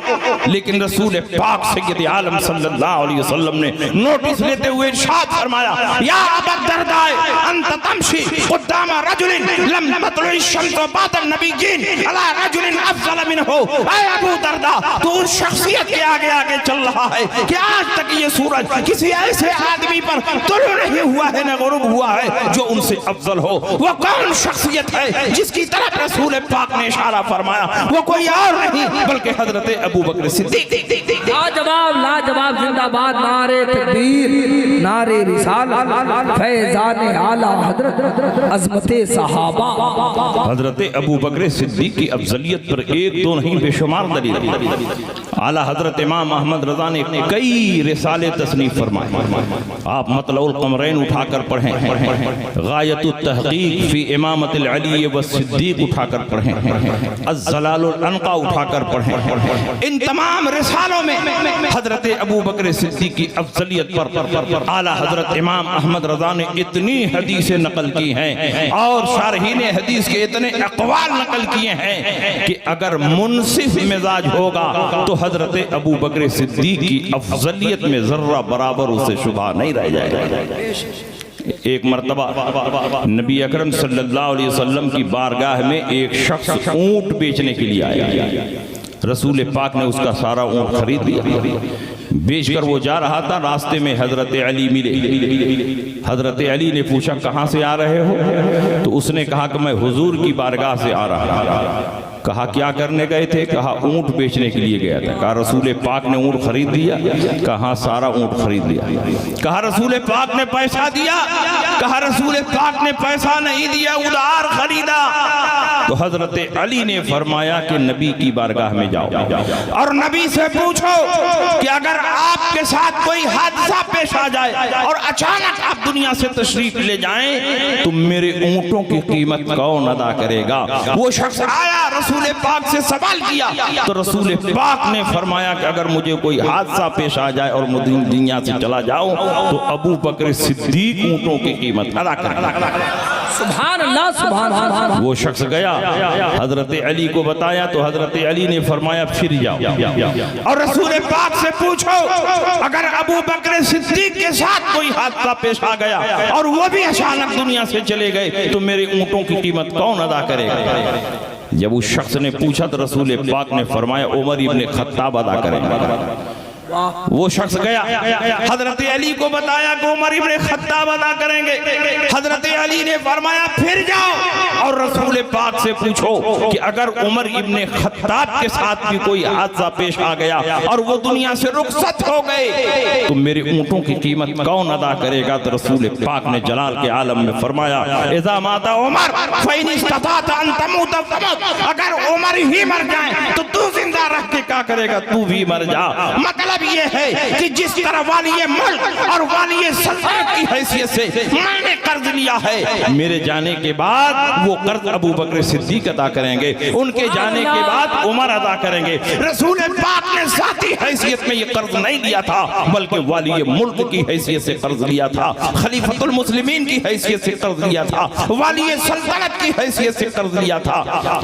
लेकिन रसूल पाक सय्यद आलम सल्लल्लाहु अलैहि वसल्लम ने नोटिस लेते हुए इरशाद फरमाया या अबू दरदा अंत तमशी क़ुद्दाम रजुलिन लम ततलुइ शम्स बाद नबिय्यिन अला रजुलिन अफज़ल मिनहु। ऐ अबू दरदा तू उस शख्सियत के आगे आगे चल रहा है कि आज तक ये सूरज किसी ऐसे आदमी पर तुलू नहीं हुआ है न गुरूब हुआ है जो उनसे अफजल हो। वो कौन शख्सियत है जिसकी तरफ रसूल पाक ने इशारा फरमाया? वो कोई और नहीं बल्कि हजरत अबू बकर सिद्दीक। लाजवाब लाजवाब जिंदाबाद नारे तकबीर नारे रिसालत फैजान आला हजरत अज़मत सहाबा। हजरत अबू बकर सिद्दीक की अफजलियत पर एक दो नहीं बेशुमार दलील। आला हजरत इमाम अहमद रज़ा ने कई रिसाले तसनीफ फरमाए। आप मतलउल क़मरैन उठाकर पढ़ें, गायतुत तहक़ीक़ फ़ी इमामतिल अली व सिद्दीक उठाकर पढ़ें, अज़्ज़लालुल अनक़ा उठाकर पढ़ें। इन तमाम रिसालों में हजरत अबू बकर सिद्दीक की अफजलियत पर आला हजरत इमाम अहमद रज़ा ने इतनी हदीसें नकल की हैं और शारहीन हदीस के इतने अक़वाल नकल किए हैं कि अगर मुनसिफ मिजाज होगा तो हजरत अबू बकर सिद्दीक की अफजलियत में जर्रा बराबर उसे शुबा नहीं रह जाएगा। एक मरतबा नबी अकरम सल्लल्लाहु अलैहि वसल्लम की बारगाह में एक शख्स ऊंट बेचने के लिए आया। रसूल पाक ने उसका सारा ऊंट खरीद लिया। बेचकर वो जा रहा था, रास्ते में हजरत अली मिले। हजरत अली ने पूछा कहाँ से आ रहे हो? तो उसने कहा कि मैं हुजूर की बारगाह से आ रहा था। कहा क्या करने गए थे? कहा ऊंट बेचने के लिए गया था। कहा रसूल पाक ने ऊंट खरीद लिया? कहा सारा ऊंट खरीद लिया। कहा रसूल पाक ने पैसा दिया? कहा रसूल पाक ने पैसा नहीं दिया, उधार खरीदा। तो हजरत अली ने फरमाया कि नबी की बारगाह में जाओ और नबी से पूछो कि अगर आपके साथ कोई हादसा पेश आ जाए और अचानक आप दुनिया से तशरीफ ले जाएं तो मेरे ऊंटों की कीमत कौन अदा करेगा? वो शख्स आया, रसूल पाक से सवाल किया तो रसूल पाक ने फरमाया कि अगर मुझे कोई हादसा पेश आ जाए और मुझे दुनिया से चला जाऊं तो अबू बकर सिद्दीक ऊंटों की कीमत अदा करेगा। सुभान अल्लाह सुभान अल्लाह। वो शख्स गया, हजरत अली को बताया तो हजरत अली ने फरमाया फिर जाओ और रसूल पाक से पूछो अगर अबू बकर सिद्दीक के साथ कोई हादसा पेश आ गया और वो भी अचानक दुनिया से चले गए तो मेरे ऊंटों की कीमत कौन अदा करेगा? जब उस शख्स ने पूछा तो रसूल पाक ने फरमाया उमर इब्ने खत्ताब अदा करेगा। वो शख्स गया, हजरत अली को बताया कि उमर इब्ने खत्ताब अदा करेंगे। हजरत अली ने फरमाया फिर जाओ और रसूल पाक से पूछो कि अगर उमर इब्ने खत्ताब के साथ भी कोई हादसा पेश आ गया और वो दुनिया से रुखसत हो गए तो मेरे ऊंटों की कीमत कौन अदा करेगा? तो रसूल पाक ने जलाल के आलम में फरमाया इज़ा माता उमर फ़इन इस्तताअत अन तमूत फमूत। अगर उमर ही मर जाए तो तू जिंदा रह के क्या करेगा? तू भी मर जा। मतलब ये है कि जिस तरह वाली मुल्क और वाली सल्तनत की हैसियत से मैंने कर्ज लिया है, मेरे जाने के बाद वो कर्ज अबू बकर सिद्दीक अदा करेंगे, उनके जाने के बाद उमर अदा करेंगे। रसूल पाक ने ज़ाती हैसियत में ये कर्ज नहीं लिया था बल्कि वाली मुल्क की हैसियत से कर्ज लिया था, खलीफतुल मुस्लिमीन की हैसियत से कर्ज लिया था, वाली सल्तनत की हैसियत से कर्ज लिया था।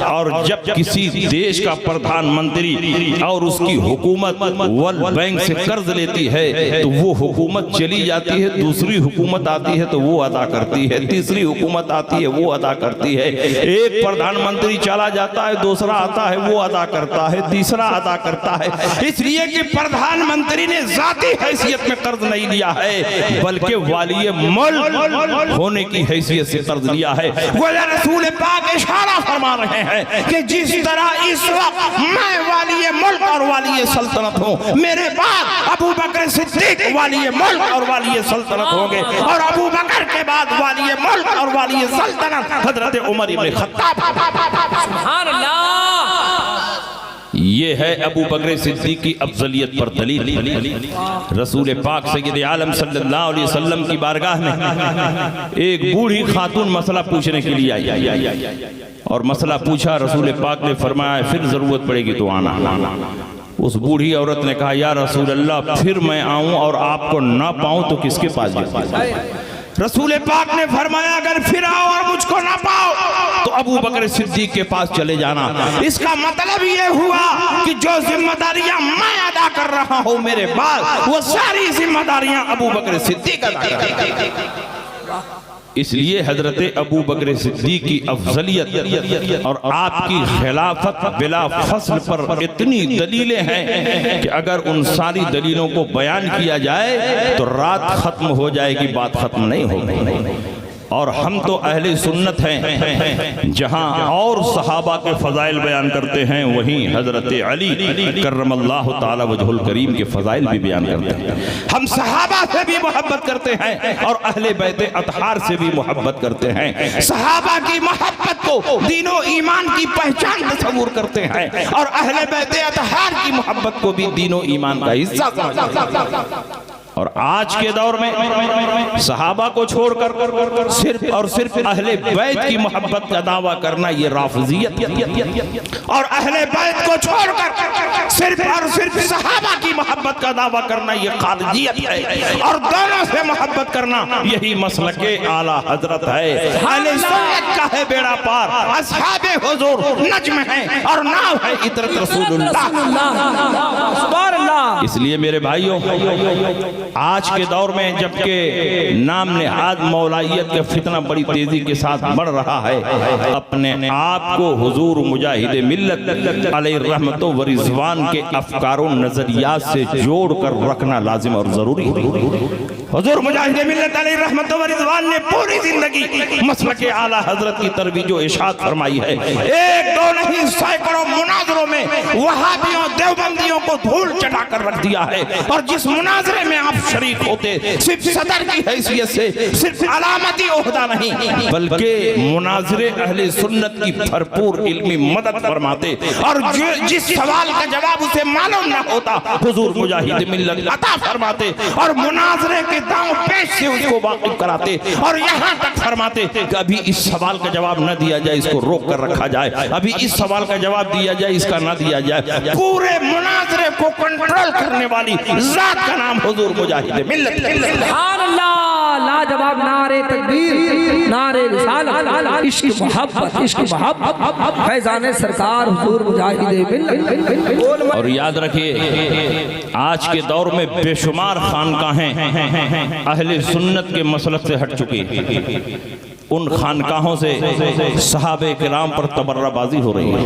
और जब किसी देश का प्रधानमंत्री और उसकी हुकूमत वर्ल्ड बैंक से कर्ज लेती है तो वो हुकूमत चली जाती है, दूसरी हुकूमत आती है तो वो अदा करती है, तीसरी हुकूमत आती है वो अदा करती है। एक प्रधानमंत्री चला जाता है, दूसरा आता है वो अदा करता है, तीसरा अदा करता है। इसलिए कि प्रधानमंत्री ने जाती हैसियत में कर्ज नहीं लिया है बल्कि वाली मुल्क होने की हैसियत से कर्ज लिया है। वो रसूल पाक इशारा फरमा रहे हैं कि जिस तरह इस वक्त मैं वाली मुल्क और वाली सल्तनत हूँ, मेरे बाद अबू बकर सिद्दीक वाली मुल्क और वाली सल्तनत होंगे और अबू बकर के बाद वाली मुल्क और वाली सल्तनत हजरत उमर इब्ने खत्ताब। सुभान अल्लाह। ये है अबू बकर सिद्दीक की अफजलियत पर दलील। रसूल पाक सय्यद आलम सल्लल्लाहु अलैहि वसल्लम की बारगाह में एक बूढ़ी खातून मसला पूछने के लिए आई और मसला पूछा। रसूल पाक ने फरमाया फिर जरूरत पड़ेगी तो आना। उस बूढ़ी औरत ने कहा या रसूल अल्लाह फिर मैं आऊं और आपको ना पाऊं तो किसके पास जाऊं? रसूल पाक ने फरमाया अगर फिर आओ और मुझको ना पाओ तो अबू बकर सिद्दीक के पास चले जाना। इसका मतलब ये हुआ कि जो जिम्मेदारियां मैं अदा कर रहा हूं मेरे बाद वो सारी जिम्मेदारियां अबू बकर सिद्दीक अदा करेंगे। इसलिए हजरत अबू बकर सिद्दीक की अफजलियत और आपकी खिलाफत बिला फसल पर इतनी दलीलें हैं कि अगर उन सारी दलीलों को बयान किया जाए तो रात खत्म हो जाएगी, बात खत्म नहीं होगी। और हम तो अहले सुन्नत हैं, जहां और सहाबा के फजाइल बयान करते हैं वहीं हजरत अली करमल्लाहु ताला वजहुल करीम के फजाइल भी बयान करते हैं। हम सहाबा से भी मोहब्बत करते हैं और अहले बैत अतहार से भी मोहब्बत करते हैं। सहाबा की मोहब्बत को दीनो ईमान की पहचान तस्वूर करते हैं और अहले बैत अतहार की मोहब्बत को भी दीनो ईमान का हिस्सा समझते हैं। और आज के दौर में सहाबा को छोड़कर सिर्फ और सिर्फ अहले बैत की मोहब्बत का दावा करना ये राफिजियत, और अहले बैत को छोड़कर सिर्फ और सिर्फ सहाबा की मोहब्बत का दावा करना ये खारिजियत है। और दोनों से मोहब्बत करना यही मसलके आला हजरत है। अहले सुन्नत का है बेड़ा पार, असहाबे हुजूर नज्म है और नाम है इतरत रसूलुल्लाह। इसलिए मेरे भाइयों, आज के दौर में जबकि नाम नेहाद मौलाइयत का फितना बड़ी तेजी के साथ बढ़ रहा है, अपने आप को हुजूर मुजाहिद मिल्लत अलैहि रहमतो व रिज़वान के अफकारों नजरियात से जोड़ कर रखना लाजिम और जरूरी है। हुजूर मुजाहिद मिल्लत अलैहि रहमतो व रिज़वान ने पूरी जिंदगी मसलके आला हजरत की तरवीज व इरशाद फरमाई है। एक दो नहीं, सैकड़ों मुनाजरों में वहाबियों देवबंदियों को धूल चटा कर रख दिया है। और जिस मुनाजरे में आप शरीक होते, सिर्फ सदर की हैसियत से, सिर्फ अलामती ओहदा नहीं, बल्कि मुनाजरे अहले सुन्नत की भरपूर इल्मी मदद फरमाते। और जिस सवाल का जवाब उसे मालूम ना होता, हुजूर मुजाहिद मिल्लत अता फरमाते और मुनाजरे के दांव पेश से उसको वाकिफ कराते। और यहाँ तक फरमाते कि अभी इस सवाल का जवाब न दिया जाए, इसको रोक कर रखा जाए, अभी इस सवाल का जवाब दिया जाए, इसका ना दिया जाए। पूरे मुनाजरे को कंट्रोल करने वाली जात का नाम हुजूर मुजाहिद मिल्लत। सुभान अल्लाह, लाजवाब नारे तकबीर, नारे रिसालत, इश्क मोहब्बत, फैजाने सरकार हुजूर मुजाहिद मिल्लत। और याद रखिए, आज के दौर में बेशुमार खानकाहें अहले सुन्नत के मसलक से हट चुकी है। उन खानकाहों से सहाबे किराम पर तबर्राबाजी हो रही है,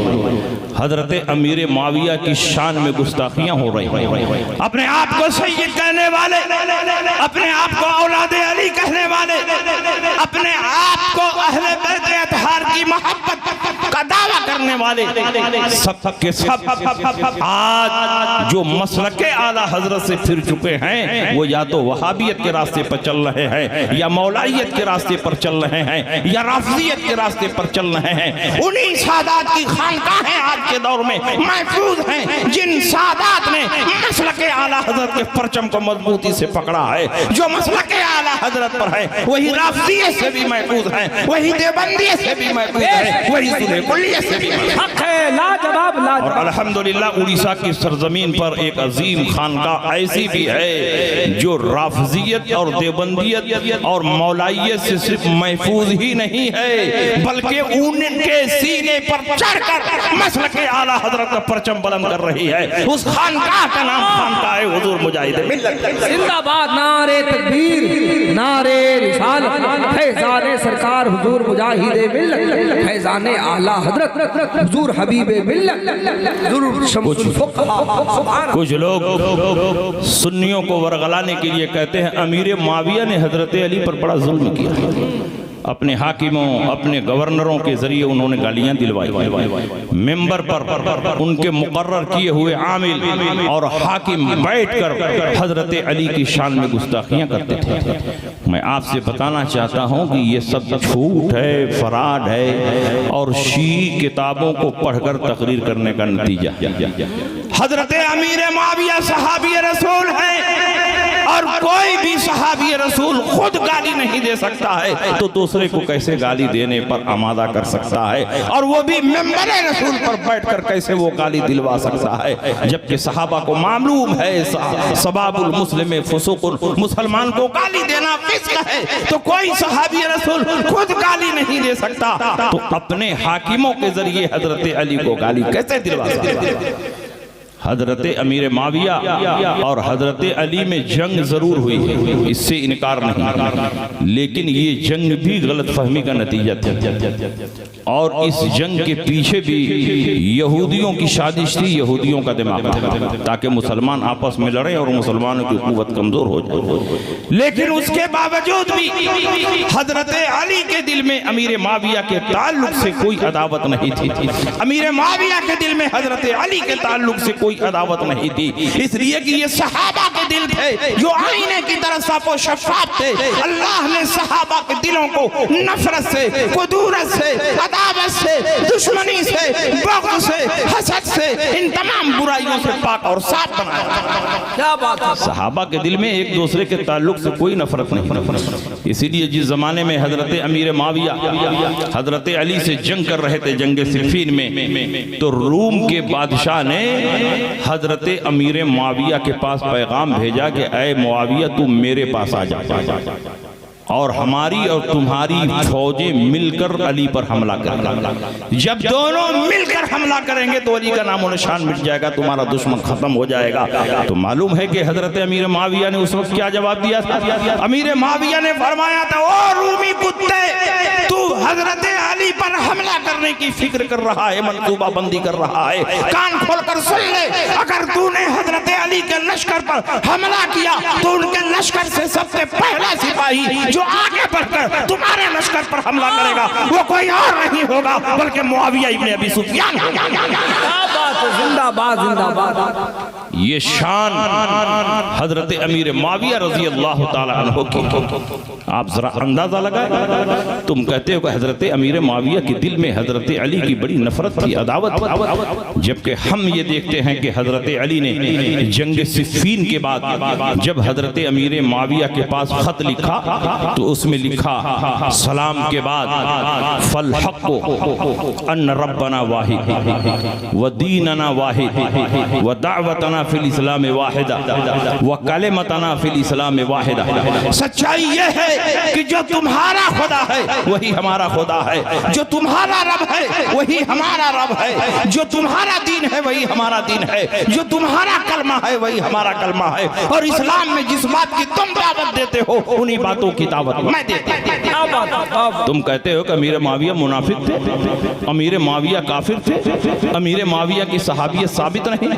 हजरत अमीर मुआविया की शान में गुस्ताखियां हो रही हैं। अपने आप को सैयद कहने वाले, अपने आप को औलादे अली कहने वाले, अपने आप को अहले बैत अतहार की मोहब्बत का दावा करने वाले सब के सब आज जो मसलके आला हजरत से फिर चुके हैं, वो या तो वहाबियत के रास्ते पर चल रहे हैं, या मौलाइयत के रास्ते पर चल रहे हैं, या राफिजियत के रास्ते पर चल रहे हैं। उन्हीं सादात की खानकाहें आज के दौर में महफूज हैं, जिन सादात ने मसलके आला हजरत के परचम को मजबूती से पकड़ा है। जो मसलके आला हजरत पर है वही राफिजियत से भी महफूज है, वही देवबंदी से भी महफूज है, वही सुन्नी कुल्लियत से भी महफूज है। लाजवाब, और अल्हम्दुलिल्लाह उड़ीसा की सरजमीन पर एक अजीम खानका ऐसी भी है जो राफिजियत और देवबंदियत और मौलाइयत से सिर्फ महफूज ही नहीं है, बल्कि उनके सीने पर चढ़कर मसलके आला हजरत का परचम बुलंद कर रही है। उस खानकाह का नाम खानकाह है हुजूर मुजाहिद मिल्लत। जिंदाबाद, नारे तकबीर, नारे रिसालत, फैजाने सरकार हुजूर मुजाहिद मिल्लत, फैजाने आला हजरत हुजूर हबीब मिल्लत, हुजूर शमसुल फुक़हा। कुछ लोग सुन्नियों को वरगलाने के लिए कहते हैं अमीर मुआविया ने हजरत अली पर बड़ा जुल्म किया। अपने हाकिमों, अपने गवर्नरों के जरिए उन्होंने गालियां दिलवाई। मेंबर पर उनके मुकर्रर किए हुए आमिल और हाकिम बैठकर हजरत अली की शान में गुस्ताखियां करते थे। मैं आपसे बताना चाहता हूं कि ये सब झूठ है, फराड है और शीई किताबों को पढ़कर तकरीर करने का नतीजा। हजरत अमीर मुआविया सहाबी रसूल है और कोई भी सहाबी रसूल खुद गाली नहीं दे सकता है, तो दूसरे को कैसे गाली देने पर आमादा कर सकता है? और वो भी मेंबर रसूल पर बैठकर कैसे वो गाली दिलवा सकता है? जबकि सहाबा को मालूम है सबाबुल मुस्लिम फुसूकुन, मुसलमान को गाली देना फिस्क है, तो कोई सहाबी रसूल खुद गाली नहीं दे सकता, तो अपने हाकिमों के जरिए हजरत अली को गाली कैसे दिलवा सकता है? हजरत अमीर माविया और हजरत अली में जंग जरूर हुई है, इससे इनकार नहीं, लेकिन ये जंग भी गलत फहमी का नतीजा था और इस जंग के पीछे भी यहूदियों की साजिश थी, यहूदियों का दिमाग था ताकि मुसलमान आपस में लड़े और मुसलमानों की कुव्वत कमजोर हो जाए। लेकिन उसके बावजूद भी हजरत अली के दिल में अमीर माविया के ताल्लुक से कोई अदावत नहीं थी। अमीर माविया के दिल में हजरत अली के ताल्लुक से कोई अदावत नहीं थी, इसलिए कि ये सहाबा के दिल थे जो आईने की तरह साफो शफाफ थे। अल्लाह ने सहाबा के दिलों को नफरत से, कुदूरत से, अदावत से, दुश्मनी से, बग़्ज़ से, हसद से, इन तमाम बुराइयों से पाक और साफ बनाया। क्या बात है। सहाबा के दिल में एक दूसरे के ताल्लुक से कोई नफरत नहीं। इसीलिए जिस जमाने में हजरत अमीर माविया हजरत अली से जंग कर रहे थे, जंग सिफ़ीन में, तो रूम के बादशाह ने हजरत अमीर मुआविया के पास पैगाम भेजा कि ऐ मुआविया तू मेरे पास आ जा और हमारी और तुम्हारी फौजें मिलकर अली पर हमला कर। जब दोनों मिलकर हमला करेंगे तो अली का नामो निशान मिट जाएगा, तुम्हारा दुश्मन खत्म हो जाएगा। तो मालूम है कि हजरत अमीर मुआविया ने उस वक्त क्या जवाब दिया था? अमीर मुआविया ने फरमाया था, ओ रूमी कुत्ते, तू हजरत अली पर हमला करने की फिक्र कर रहा है, मंसूबा बंदी कर रहा है, कान खोलकर सुन ले। अगर तूने हजरत अली के लश्कर पर हमला किया तो उनके लश्कर से सबसे पहला सिपाही जो आगे बढ़कर तुम्हारे लश्कर पर हमला करेगा वो कोई और नहीं होगा बल्कि मुआविया इब्न अबी सुफियान। जिंदाबाद जिंदाबाद। ये शान हजरत अमीर मुआविया रजी अल्लाह ताला अन्हु की आप जरा अंदाजा लगाए। तुम कहते हो कि हजरत अमीर मुआविया के दिल में हजरत अली की बड़ी नफरत थी, अदावत थी, जबकि हम ये देखते हैं कि हजरत अली ने जंग सिफ़ीन के बाद जब हजरत अमीर मुआविया के पास खत लिखा तो उसमें लिखा, सलाम के बाद फल हक़्क़ु अन्न रब्बना वाहिद व दीनना वाहिद व दावतना फिल इस्लाम वाहिदा व कलिमतना फिल इस्लाम वाहिदा। सच्चाई ये है कि जो तुम्हारा खुदा है वही हमारा खुदा है, जो तुम्हारा रब है वही हमारा रब है, जो तुम्हारा दीन है वही हमारा दीन है, जो तुम्हारा कलमा है वही हमारा कलमा है, और इस्लाम में जिस बात की तुम दावत देते हो उन्हीं बातों की दावत मैं देता हूं। तुम कहते हो कि अमीर मुआविया मुनाफिक थे, अमीर मुआविया काफिर थे, अमीर मुआविया की सहाबियत साबित नहीं।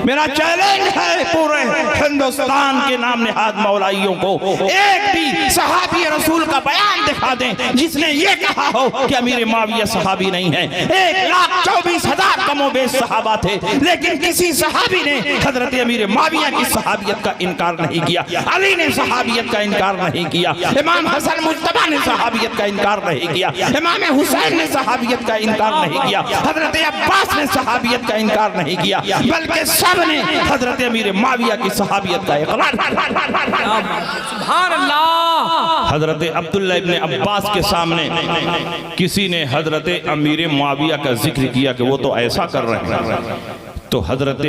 मेरा चैलेंज है पूरे हिंदुस्तान के नाम निहाद मौलाइयों को, एक भी सहाबी रसूल का बयान दिखा दें जिसने ये कहा हो कि अमीर मुआविया सहाबी नहीं है। 1,24,000 कमोबेश सहाबा थे, लेकिन किसी सहाबी ने हजरत अमीर मुआविया की सहाबियत का इनकार नहीं किया, अली ने सहाबियत का इनकार नहीं किया, इमाम हसन मुज्तबा ने सहाबियत का इनकार नहीं किया, इमाम हुसैन ने सहाबियत का इनकार नहीं किया, हजरत अब्बास ने सहाबियत का इनकार नहीं किया, बल्कि सब ने हजरत अमीर मुआविया की सहाबियत का इकरार। सुभान अल्लाह। हजरत अब्दुल्ला इब्न अब्बास के सामने किसी ने हजरत अमीर मुआविया का जिक्र किया कि वो तो ऐसा कर रहे हैं, तो हजरत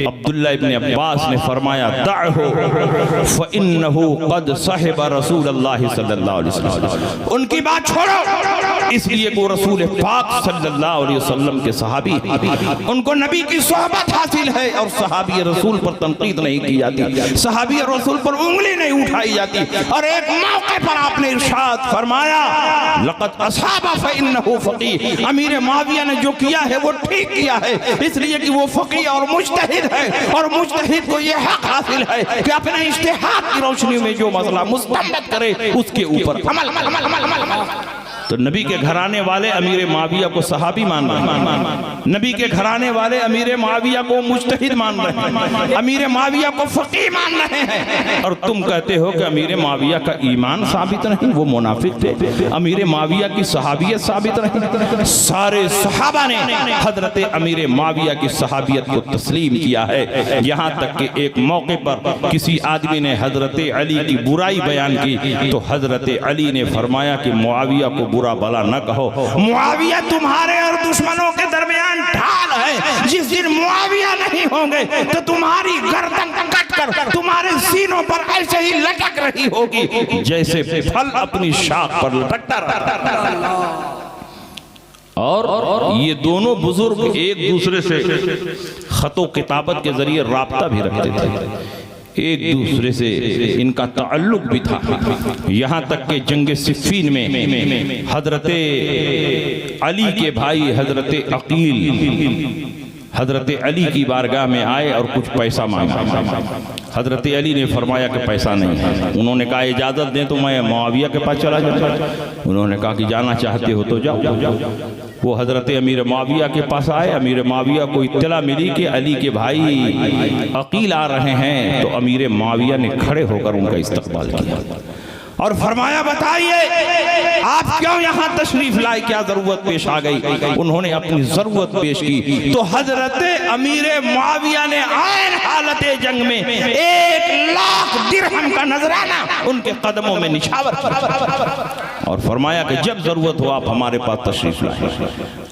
अब्दुल्ला इब्न अब्बास ने फरमाया, दअहु फइन्नहु क़द सहिब रसूलुल्लाह सल्लल्लाहु अलैहि वसल्लम। उनकी बात छोड़ो, इसलिए वो रसूल पाक सल्लल्लाहु अलैहि वसल्लम के सहाबी, उनको नबी की सोहबत हासिल है और सहाबी रसूल पर तनकीद नहीं की जाती, सहाबी रसूल पर उंगली नहीं उठाई जाती। और एक मौके पर आपने इरशाद फरमाया, लक़द असाबा फइन्नहु फ़क़ीह। अमीर मुआविया ने जो किया है वो ठीक किया है, इसलिए कि वो फकीह और मुज्तहिद है, और मुज्तहिद को ये हक हासिल है कि अपने इज्तिहाद की रोशनी में जो मसला मुस्तंबत करे उसके ऊपर अमल। तो नबी के घराने वाले अमीर मुआविया को सहाबी मान रहे हैं, नबी के घराने वाले अमीर मुआविया को मुज्तहिद मान रहे हैं, अमीर मुआविया को फकीह मान रहे हैं, और तुम कहते हो कि अमीर मुआविया का ईमान साबित नहीं, वो मुनाफिक थे, अमीर मुआविया की सहाबियत साबित नहीं। सारे सहाबा ने हजरत अमीर मुआविया की सहाबियत को तस्लीम किया है, यहाँ तक कि एक मौके पर किसी आदमी ने हजरत अली की बुराई बयान की तो हजरत अली ने फरमाया कि मुआविया को बुरा भला न कहो, मुआविया तुम्हारे और दुश्मनों के दरमियान ढाल है, जिस दिन मुआविया नहीं होंगे तो तुम्हारी गर्दन कटकर तुम्हारे सीनों पर ऐसे ही लटक रही होगी जैसे फल अपनी शाख पर लटकता रहता है। और ये दोनों बुजुर्ग एक दूसरे से खतो किताबत के जरिए राब्ता भी रखते थे, एक दूसरे से इनका ताल्लुक भी था। यहाँ तक कि जंग सिफ़ीन में हजरत अली के भाई हजरत अकील हजरत अली की बारगाह में आए और कुछ पैसा मांगा। हजरत अली ने फरमाया कि पैसा नहीं है। उन्होंने कहा इजाज़त दें तो मैं मुआविया के पास चला जाता। उन्होंने कहा कि जाना चाहते हो तो जाओ। वो हजरत अमीर मुआविया के पास आए। अमीर मुआविया को इत्तला मिली कि अली के भाई अकील आ रहे हैं, तो अमीर मुआविया ने खड़े होकर उनका इस्तकबाल किया और फरमाया बताइए आप क्यों यहाँ तशरीफ लाए, क्या जरूरत पेश आ गई। उन्होंने अपनी जरूरत पेश की तो हजरत अमीर मुआविया ने आन हालत जंग में 1 लाख दिरहम का नजराना उनके कदमों में निछावर और फरमाया कि जब जरूरत हो आप हमारे पास तशरीफ लाए।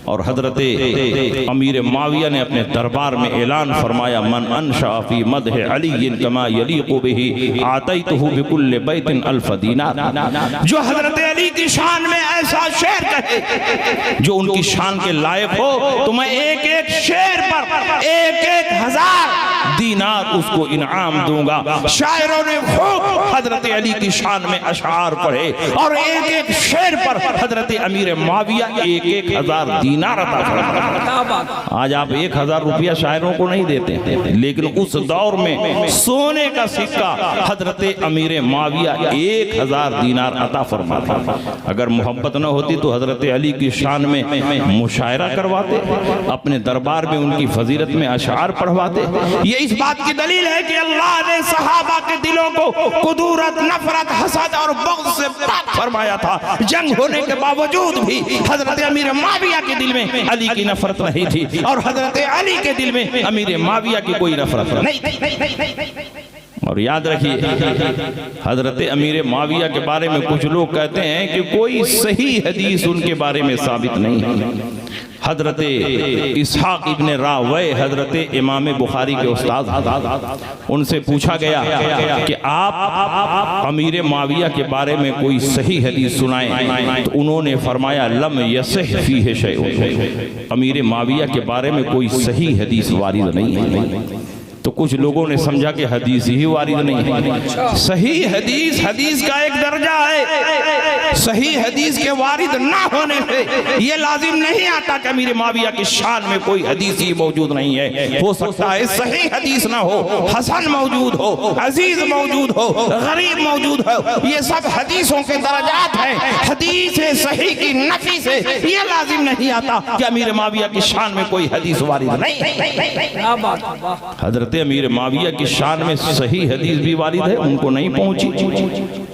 और हजरत अमीर मुआविया ने अपने दरबार में ऐलान फरमाया मन अनशा फी मदह अली कमा यलीकु बिही आतैतुहु बिकुल्लि बैतिन अल्फ दीनार। जो हजरत अली की शान में ऐसा शेर कहे जो उनकी शान के लायक हो तो मैं एक एक शेर पर 1-1 हजार दीनार उसको इनाम दूंगा। शायरों ने खूब हजरत अली की शान में अशआर पढ़े और एक एक शेर पर हजरत अमीर मुआविया 1-1 हजार दीनार अता फरमाया। आज आप 1000 रुपया शायरों को नहीं देते, लेकिन उस दौर में सोने का सिक्का हजरत अमीर मुआविया 1000 दीनार अता फरमाते। अगर मोहब्बत न होती तो हजरत अली की शान में मुशायरा करवाते, अपने दरबार में उनकी फजीलत में अशआर पढ़वाते। ये इस बात की दलील है कि अल्लाह ने सहाबा के दिलों को कुदूरत, नफरत, हसद और बग़्ज़ से पाक फरमाया था। जंग होने के बावजूद भी हजरत अमीर मुआविया के दिल में अली की नफरत नहीं थी और हजरत अली के दिल में अमीर मुआविया की कोई नफरत नहीं। और याद रखिए हजरत अमीर मुआविया के बारे में कुछ लोग कहते हैं कि कोई सही हदीस उनके बारे में साबित नहीं है। हजरत इसहाक इब्न रावय हजरत इमाम बुखारी के उस्ताद, उनसे पूछा गया कि आप अमीर मुआविया के बारे में कोई सही हदीस सुनाएं, तो उन्होंने फरमाया लम यसह फीह शैउन, अमीर मुआविया के बारे में कोई सही हदीस वारिद नहीं है। तो कुछ लोगों ने समझा कि हदीस ही वारिद नहीं है। सही हदीस, हदीस का एक दर्जा है। सही हदीस के वारिद ना होने से ये लाजिम नहीं आता कि अमीर मुआविया की शान में कोई हदीस ही मौजूद नहीं है। हो सकता है सही हदीस ना हो, हसन मौजूद हो, अजीज मौजूद हो, गरीब मौजूद हो, ये सब हदीसों के दर्जात हैं। हदीस सही की नफी से ये लाजिम नहीं आता कि अमीर मुआविया की शान में कोई हदीस वारिद नहीं। हजरत अमीर मुआविया की शान में सही हदीस भी वारिद है, उनको नहीं पहुंची,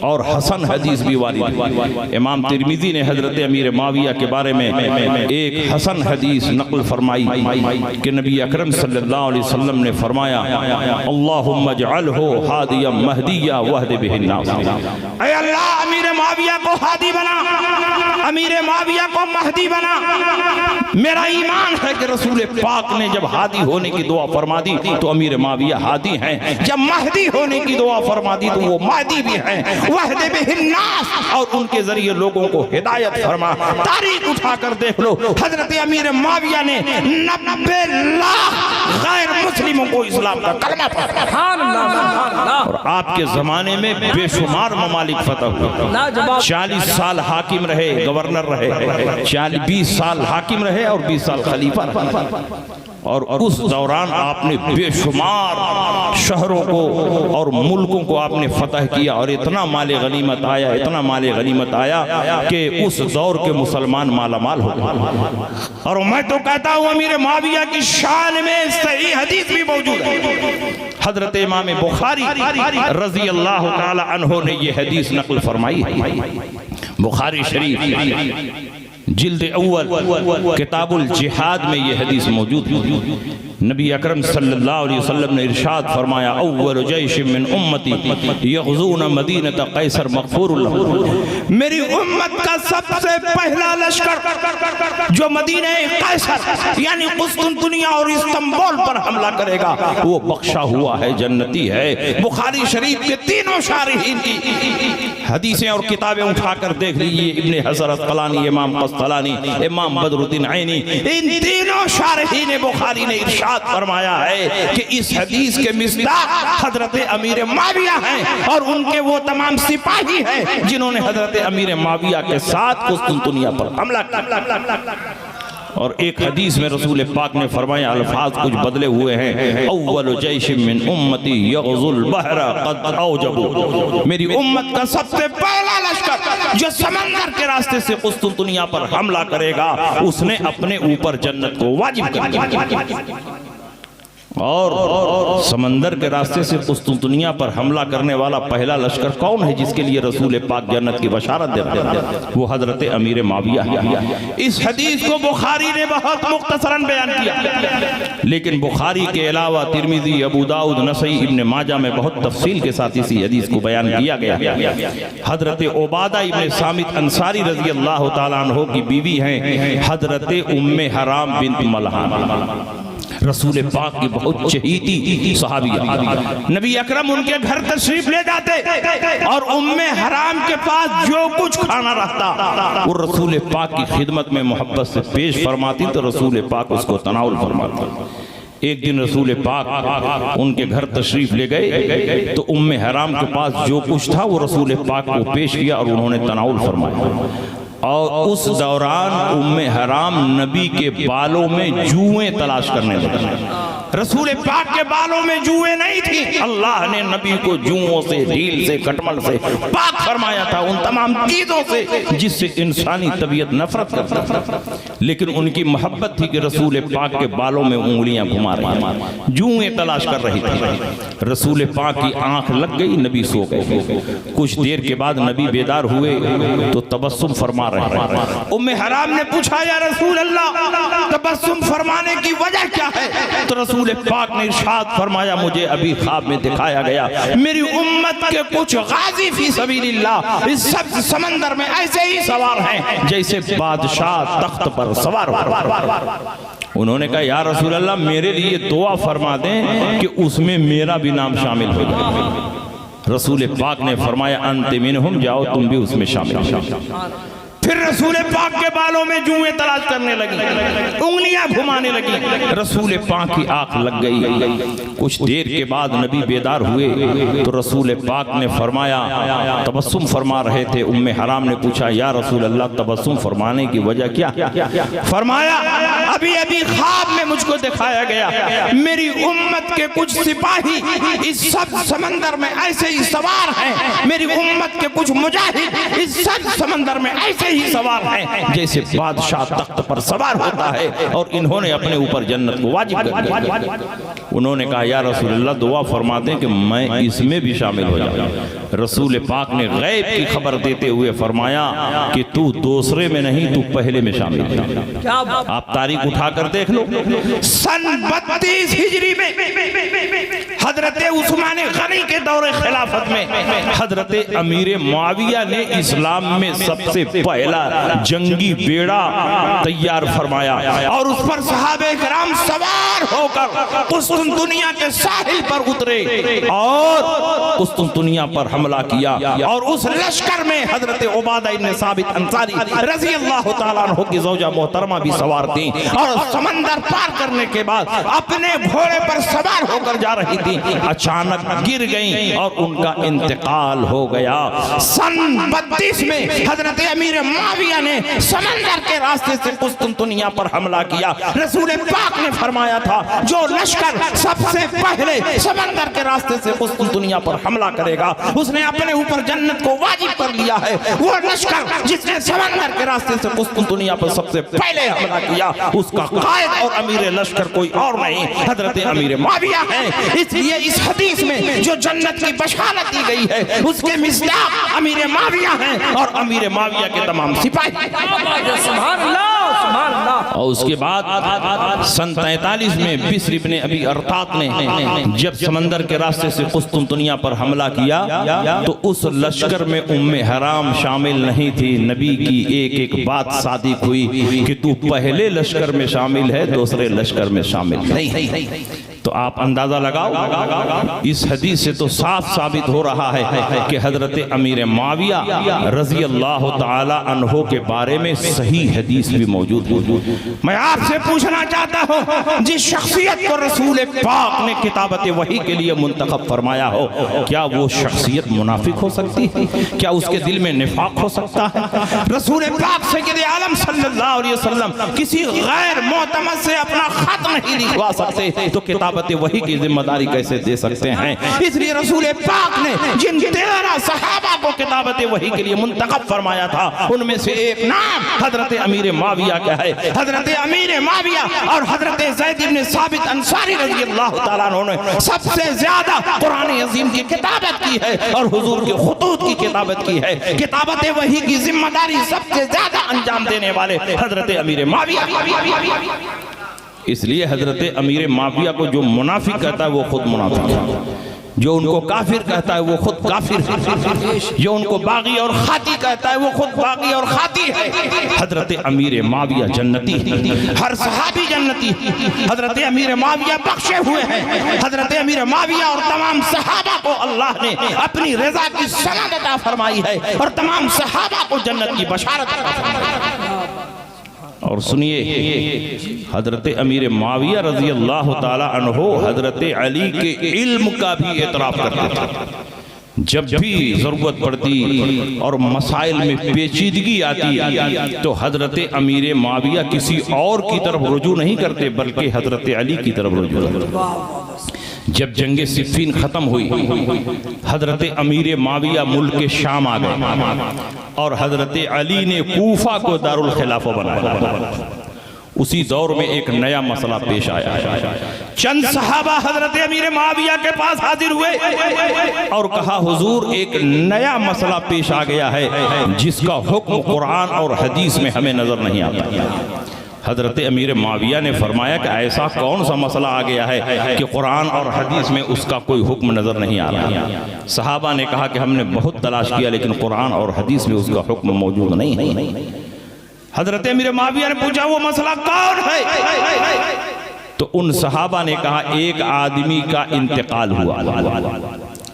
और हसन हदीस भी वारिद है। इमाम तिरमिज़ी ने हजरत अमीर मुआविया के बारे में एक हसन हदीस नक़ल फरमाई कि नबी अकरम सल्लल्लाहु अलैहि वसल्लम ने फरमाया अल्लाहुम्मा जअलहु हादियम महदिया वहद बिहिन नास। ऐ अल्लाह अमीर मुआविया को हादी बना, अमीर मुआविया को महदी बना। मेरा ईमान है कि रसूल पाक ने जब हादी होने की दुआ फरमा दी तो अमीर मुआविया हादी हैं, जब महदी होने की दुआ फरमा दी तो वो महदी भी हैं। वहद बिहिन नास, और उनके जरिए लोगों को हिदायत फरमा। तारीख उठाकर देख लो, हजरत अमीर मुआविया ने 90 लाख गैर मुस्लिमों को इस्लाम का कलमा पढ़ाया। और आपके जमाने में बेशुमार ममालिक फतह हुए। 40 साल हाकिम रहे, गवर्नर रहे, 20 साल हाकिम रहे और 20 साल खलीफा रहे। और उस दौरान आपने बेशुमार शहरों को और मुल्कों को आपने फतह किया और इतना माले गनीमत आया, इतना माले गनीमत आया कि उस दौर के मुसलमान मालामाल हो गए। और मैं तो कहता हूँ अमीर मुआविया की शान में सही हदीस भी मौजूद है। हजरत इमाम बुखारी रजी अल्लाह ताला अन्हो ने ये हदीस नक़ल फरमाई है। बुखारी शरीफ जिल्द अव्वल किताबुल जिहाद में ये हदीस मौजूद है। नबी अकरम सल्लल्लाहु अलैहि वसल्लम ने इरशाद फरमाया, अव्वल जैश मिन उम्मती यग़ज़ून मदीनत कैसर मग़फ़ूरुन लहुम। मेरी उम्मत का सबसे पहला लश्कर जो मदीने कैसर यानी कुस्तुनतुनिया और इस्तांबुल पर हमला करेगा वो बख्शा हुआ है, जन्नती है। बुखारी शरीफ के तीनों शारिहीन की हदीसें और किताबें उठाकर देख लीजिए, इब्ने हज़र अस्क़लानी, इमाम क़स्तलानी, इमाम बदरुद्दीन ऐनी, इन तीनों शारिहीन बुखारी ने इरशाद फरमाया है कि इस हदीस के मिस्दाक़ हजरत अमीर माविया हैं और उनके वो तमाम सिपाही हैं जिन्होंने हजरत अमीर माविया के साथ कुस्तुनतुनिया पर हमला किया। और एक हदीस में रसूल पाक ने फरमाया, अल्फाज कुछ बदले हुए हैं, अव्वल जैश मिन उम्मती यग़ज़ुल बहरा क़द औजबू। मेरी उम्मत का सबसे पहला लश्कर जो समंदर के रास्ते से कुस्तुनतुनिया पर हमला करेगा उसने अपने ऊपर जन्नत को वाजिब कर दिया। और समंदर के रास्ते से कुस्तुनतुनिया पर हमला करने वाला पहला लश्कर कौन है जिसके लिए रसूल पाक जन्नत की बशारत देते हैं? वो हजरत अमीर माविया है। इस हदीस को बुखारी ने बहुत मुख्तसरन बयान किया, लेकिन बुखारी के अलावा तिरमिज़ी, अबू दाऊद, नसई, इब्न माजा में बहुत तफसील के साथ इसी हदीस को बयान किया गया। हजरत उबादा इब्न सामित अंसारी रज़ी अल्लाह तआला अन्हु की बीवी हैं हजरत उम्मे हराम बिन्त मलहान, रसूल पाक की बहुत चहीती सहाबिया। नबी अकरम उनके घर तशरीफ ले जाते और उम्मे हराम के पास जो कुछ खाना रहता वो रसूल पाक की खिदमत में मोहब्बत से पेश फरमाती तो रसूल पाक उसको तनाउल फरमाते। एक दिन रसूल पाक उनके घर तशरीफ ले गए तो उम्मे हराम के पास जो कुछ था वो रसूल पाक को पेश किया और उन्होंने तनाउल फरमाया। और उस दौरान उम्मे हराम नबी के बालों में जुएं तलाश करने लगे। रसूल पाक के बालों में जुएं नहीं थी, अल्लाह ने नबी को जुओं से, ढील से, कटमल से पाक फरमाया था, उन तमाम चीजों से जिससे इंसानी तबीयत नफरत करता था। लेकिन उनकी मोहब्बत थी कि रसूल पाक के बालों में उंगलियां घुमा रही, जुएं तलाश कर रही थी। रसूल पाक की आंख लग गई, नबी सो गए। कुछ देर के बाद नबी बेदार हुए तो तबस्सुम फरमा रहे। उम्मे हराम ने पूछा, या रसूल अल्लाह, तबस्सुम फरमाने की वजह क्या है? तो रसूल पाक ने इरशाद फरमाया, मुझे अभी ख्वाब में दिखाया गया मेरी उम्मत के कुछ गाजी फी सबीलिल्लाह इस सब समंदर में ऐसे ही सवार हैं जैसे बादशाह तख्त पर सवार हो। उन्होंने कहा, या रसूल अल्लाह, मेरे लिए दुआ फरमा दें कि उसमें मेरा भी नाम शामिल हो जाए। रसूल पाक ने फरमाया, अंत मिनहुम, जाओ तुम भी उसमें शामिल हो। फिर रसूल पाक के बालों में जुएं तलाश करने लगी, उंगलियां घुमाने लगी। रसूल पाक की आंख लग गई। कुछ देर के बाद नबी बेदार हुए तो रसूल पाक ने फरमाया, तबस्सुम फरमा रहे थे। उम्मे हराम ने पूछा, या रसूल अल्लाह, तबस्सुम फरमाने की वजह क्या? फरमाया, अभी अभी ख्वाब में मुझको दिखाया गया मेरी उम्मत के कुछ सिपाही इस सब समंदर में ऐसे ही सवार हैं, मेरी उम्मत के कुछ मुजाहिद इस सब समंदर में ऐसे ही सवार हैं जैसे बादशाह तख्त पर सवार होता है, और इन्होंने अपने ऊपर जन्नत को वाजिब कर दिया। उन्होंने कहा, या रसूल अल्लाह, दुआ फरमाते हैं कि मैं इसमें भी शामिल हो जाऊं। रसूल पाक ने गैब की खबर देते हुए फरमाया कि तू दूसरे में नहीं, तू पहले में शामिल है। आप तारीख उठाकर देख लो, सन 32 हिजरी में हजरत उस्मान गनी के दौरे खिलाफत में हजरत अमीर मुआविया ने इस्लाम में सबसे पहला जंगी बेड़ा तैयार फरमाया और उस पर सहाबे किराम सवार होकर कुस्तुनतुनिया के साहिल पर उतरे और कुस्तुनतुनिया पर हमला किया। और उस लश्कर में हजरत उबादा इब्न साबित अंसारी रज़ी अल्लाह तआला अन्हु की ज़ौजा मोहतरमा भी सवार थी और समंदर पार करने के बाद अपने घोड़े पर सवार होकर जा रही थी, अचानक गिर गईं और उनका इंतकाल हो गया। सन 32 में हजरत अमीर मुआविया ने समंदर के रास्ते से कुस्तुनतुनिया पर हमला किया। रसूल पाक ने फरमाया था, जो लश्कर सबसे पहले समंदर के रास्ते से कुस्तुनतुनिया पर हमला करेगा उसने अपने ऊपर जन्नत को वाजिब कर लिया है। वो लश्कर जिसने समंदर के रास्ते से कुस्तुनतुनिया पर सबसे पहले हमला किया उसका कायद और अमीर लश्कर कोई और नहीं, हजरत अमीर मुआविया है। इसलिए इस हदीस में जो जन्नत की बशारत दी गई है उसके मिस्दाक अमीर मुआविया हैं और अमीर मुआविया के तमाम सिपाही। सुभान अल्लाह। और उसके बाद सन 43 में बिस्र इब्ने अबी अरतात ने जब समंदर के रास्ते से कुस्तुनतुनिया पर हमला किया तो उस लश्कर में उम्मे हराम शामिल नहीं थी। नबी की एक एक बात सादिक हुई कि तू पहले लश्कर में शामिल है, दूसरे लश्कर में शामिल नहीं। तो आप अंदाजा लगाओ, इस हदीस से तो साफ साबित हो रहा है कि हजरत अमीर माविया रजी अल्लाह ताला अन्हो के बारे में सही हदीस भी मौजूद है। मैं आपसे पूछना चाहता हूँ, जिस शख्सियत को रसूल पाक ने किताबत वही के लिए मुंतखब फरमाया हो, क्या वो शख्सियत मुनाफिक हो सकती है? क्या उसके दिल में निफाक हो सकता है? रसूल पाक सय्यद आलम सल्लल्लाहु अलैहि वसल्लम किसी गैर मोतमद से अपना खत नहीं लिखवा सकते, तो किताबत वही की जिम्मेदारी कैसे दे सकते हैं? इसलिए रसूल पाक ने जिन 13 सहाबा को किताबत वही के लिए मुंतखब फरमाया था, उनमें से एक नाम हजरत अमीर माविया का है। हजरत अमीर माविया और हजरत ज़ैद इब्न साबित अंसारी रज़ी अल्लाह ताला अन्हु ने सबसे ज्यादा कुरान अज़ीम की किताबत की है और हुजूर के खुतूत की किताबत की है। किताबत वही की जिम्मेदारी सबसे ज्यादा अंजाम देने वाले हजरत अमीर माविया। इसलिए हजरत अमीर माविया को जो मुनाफिक कहता है वो खुद मुनाफिक है, जो उनको काफिर कहता है वो खुद काफिर है, जो उनको बागी और खाती कहता है वो खुद बागी और खाती है। हजरत अमीर माविया जन्नती, हर सहाबी जन्नती। हजरत अमीर माविया बख्शे हुए हैं। हजरत अमीर माविया और तमाम सहाबा को अल्लाह ने अपनी रजा की सनद अता फरमाई है और तमाम सहाबा को जन्नत की बशारत अता फरमाई है। और सुनिए, हजरत अमीर माविया रजी अल्लाह ताला अन्हो हजरत अली के इल्म का भी एतराफ करते थे। जब भी जरूरत पड़ती और मसाइल में पेचीदगी आती तो हजरत अमीर माविया किसी और की तरफ रुजू नहीं करते, बल्कि हजरत अली की तरफ रुजू करते। जब जंगे सिफ़ीन खत्म हुई, हजरत अमीर माविया मुल्क शाम आ गए और हजरत अली ने कूफा को दारुल खिलाफा बनाया। उसी दौर में एक नया मसला पेश आया। चंद सहाबा हजरत अमीर माविया के पास हाजिर हुए और कहा, हुजूर एक नया मसला पेश आ गया है जिसका हुक्म कुरान और हदीस में हमें नजर नहीं आता। हजरत अमीर माविया ने फरमाया कि ऐसा कौन सा मसला आ गया है कि कुरान और हदीस में उसका कोई हुक्म नजर नहीं आ रहा। सहाबा ने कहा कि हमने बहुत तलाश किया लेकिन कुरान और हदीस में उसका हुक्म मौजूद नहीं है। हजरत अमीर माविया ने पूछा, वो मसला कौन है? तो उन सहाबा ने कहा, एक आदमी का इंतकाल हुआ,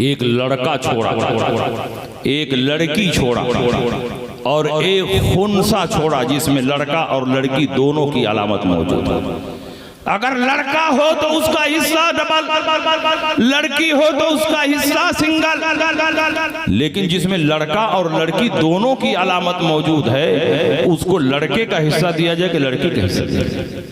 एक लड़का छोड़ा, एक लड़की छोड़ा और एक खुनसा छोड़ा जिसमें लड़का और लड़की दोनों की अलामत मौजूद है। अगर लड़का हो तो उसका हिस्सा डबल, लड़की हो तो उसका हिस्सा सिंगल। लेकिन जिसमें लड़का और लड़की दोनों की अलामत मौजूद है उसको लड़के का हिस्सा दिया जाए कि लड़की का हिस्सा दिया जाए?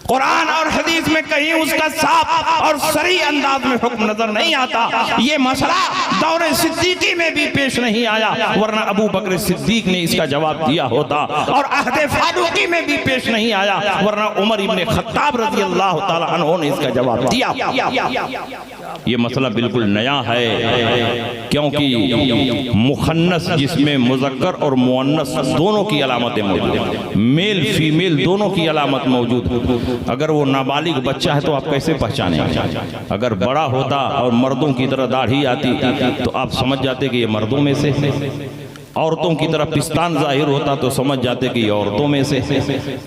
कुरान और हदीस में कहीं उसका साफ और सही अंदाज में हुक्म नजर नहीं आता। ये मसला दौरे सिद्दीकी में भी पेश नहीं आया, वरना अबू बकर सिद्दीक ने इसका जवाब दिया होता, और अहदे फारूकी में भी पेश नहीं आया, वरना उमर इब्ने खत्ताब रज़ी अल्लाह ताला अन्हु ने इसका जवाब दिया। ये मसला बिल्कुल नया है, क्योंकि मुखन्नस जिसमें मुज़क्कर और मुअन्नस दोनों की अलामतें मौजूद हैं, मेल फीमेल दोनों की अलामत मौजूद है। अगर वो नाबालिग बच्चा है तो आप कैसे पहचानेंगे? अगर बड़ा होता और मर्दों की तरह दाढ़ी आती तो आप समझ जाते कि ये मर्दों में से, औरतों की तरह पिस्तान जाहिर होता तो समझ जाते कि औरतों में से,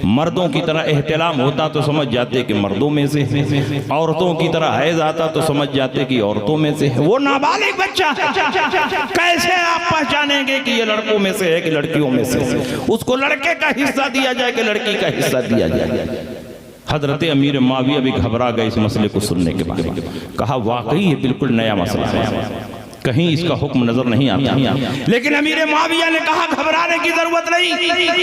मर्दों की तरह एहतलाम होता तो समझ जाते कि मर्दों में से, औरतों की तरह हैज आता तो समझ जाते कि औरतों में से। वो नाबालिग बच्चा कैसे आप पहचानेंगे कि ये लड़कों में से है कि लड़कियों में से? उसको लड़के का हिस्सा दिया जाए कि लड़की का हिस्सा दिया जाए? हजरत अमीर माविया भी घबरा गए इस मसले को सुनने के बाद। कहा, वाकई ये बिल्कुल नया मसला है, कहीं इसका हुक्म नजर नहीं आता। लेकिन अमीर माविया ने कहा, घबराने की जरूरत नहीं,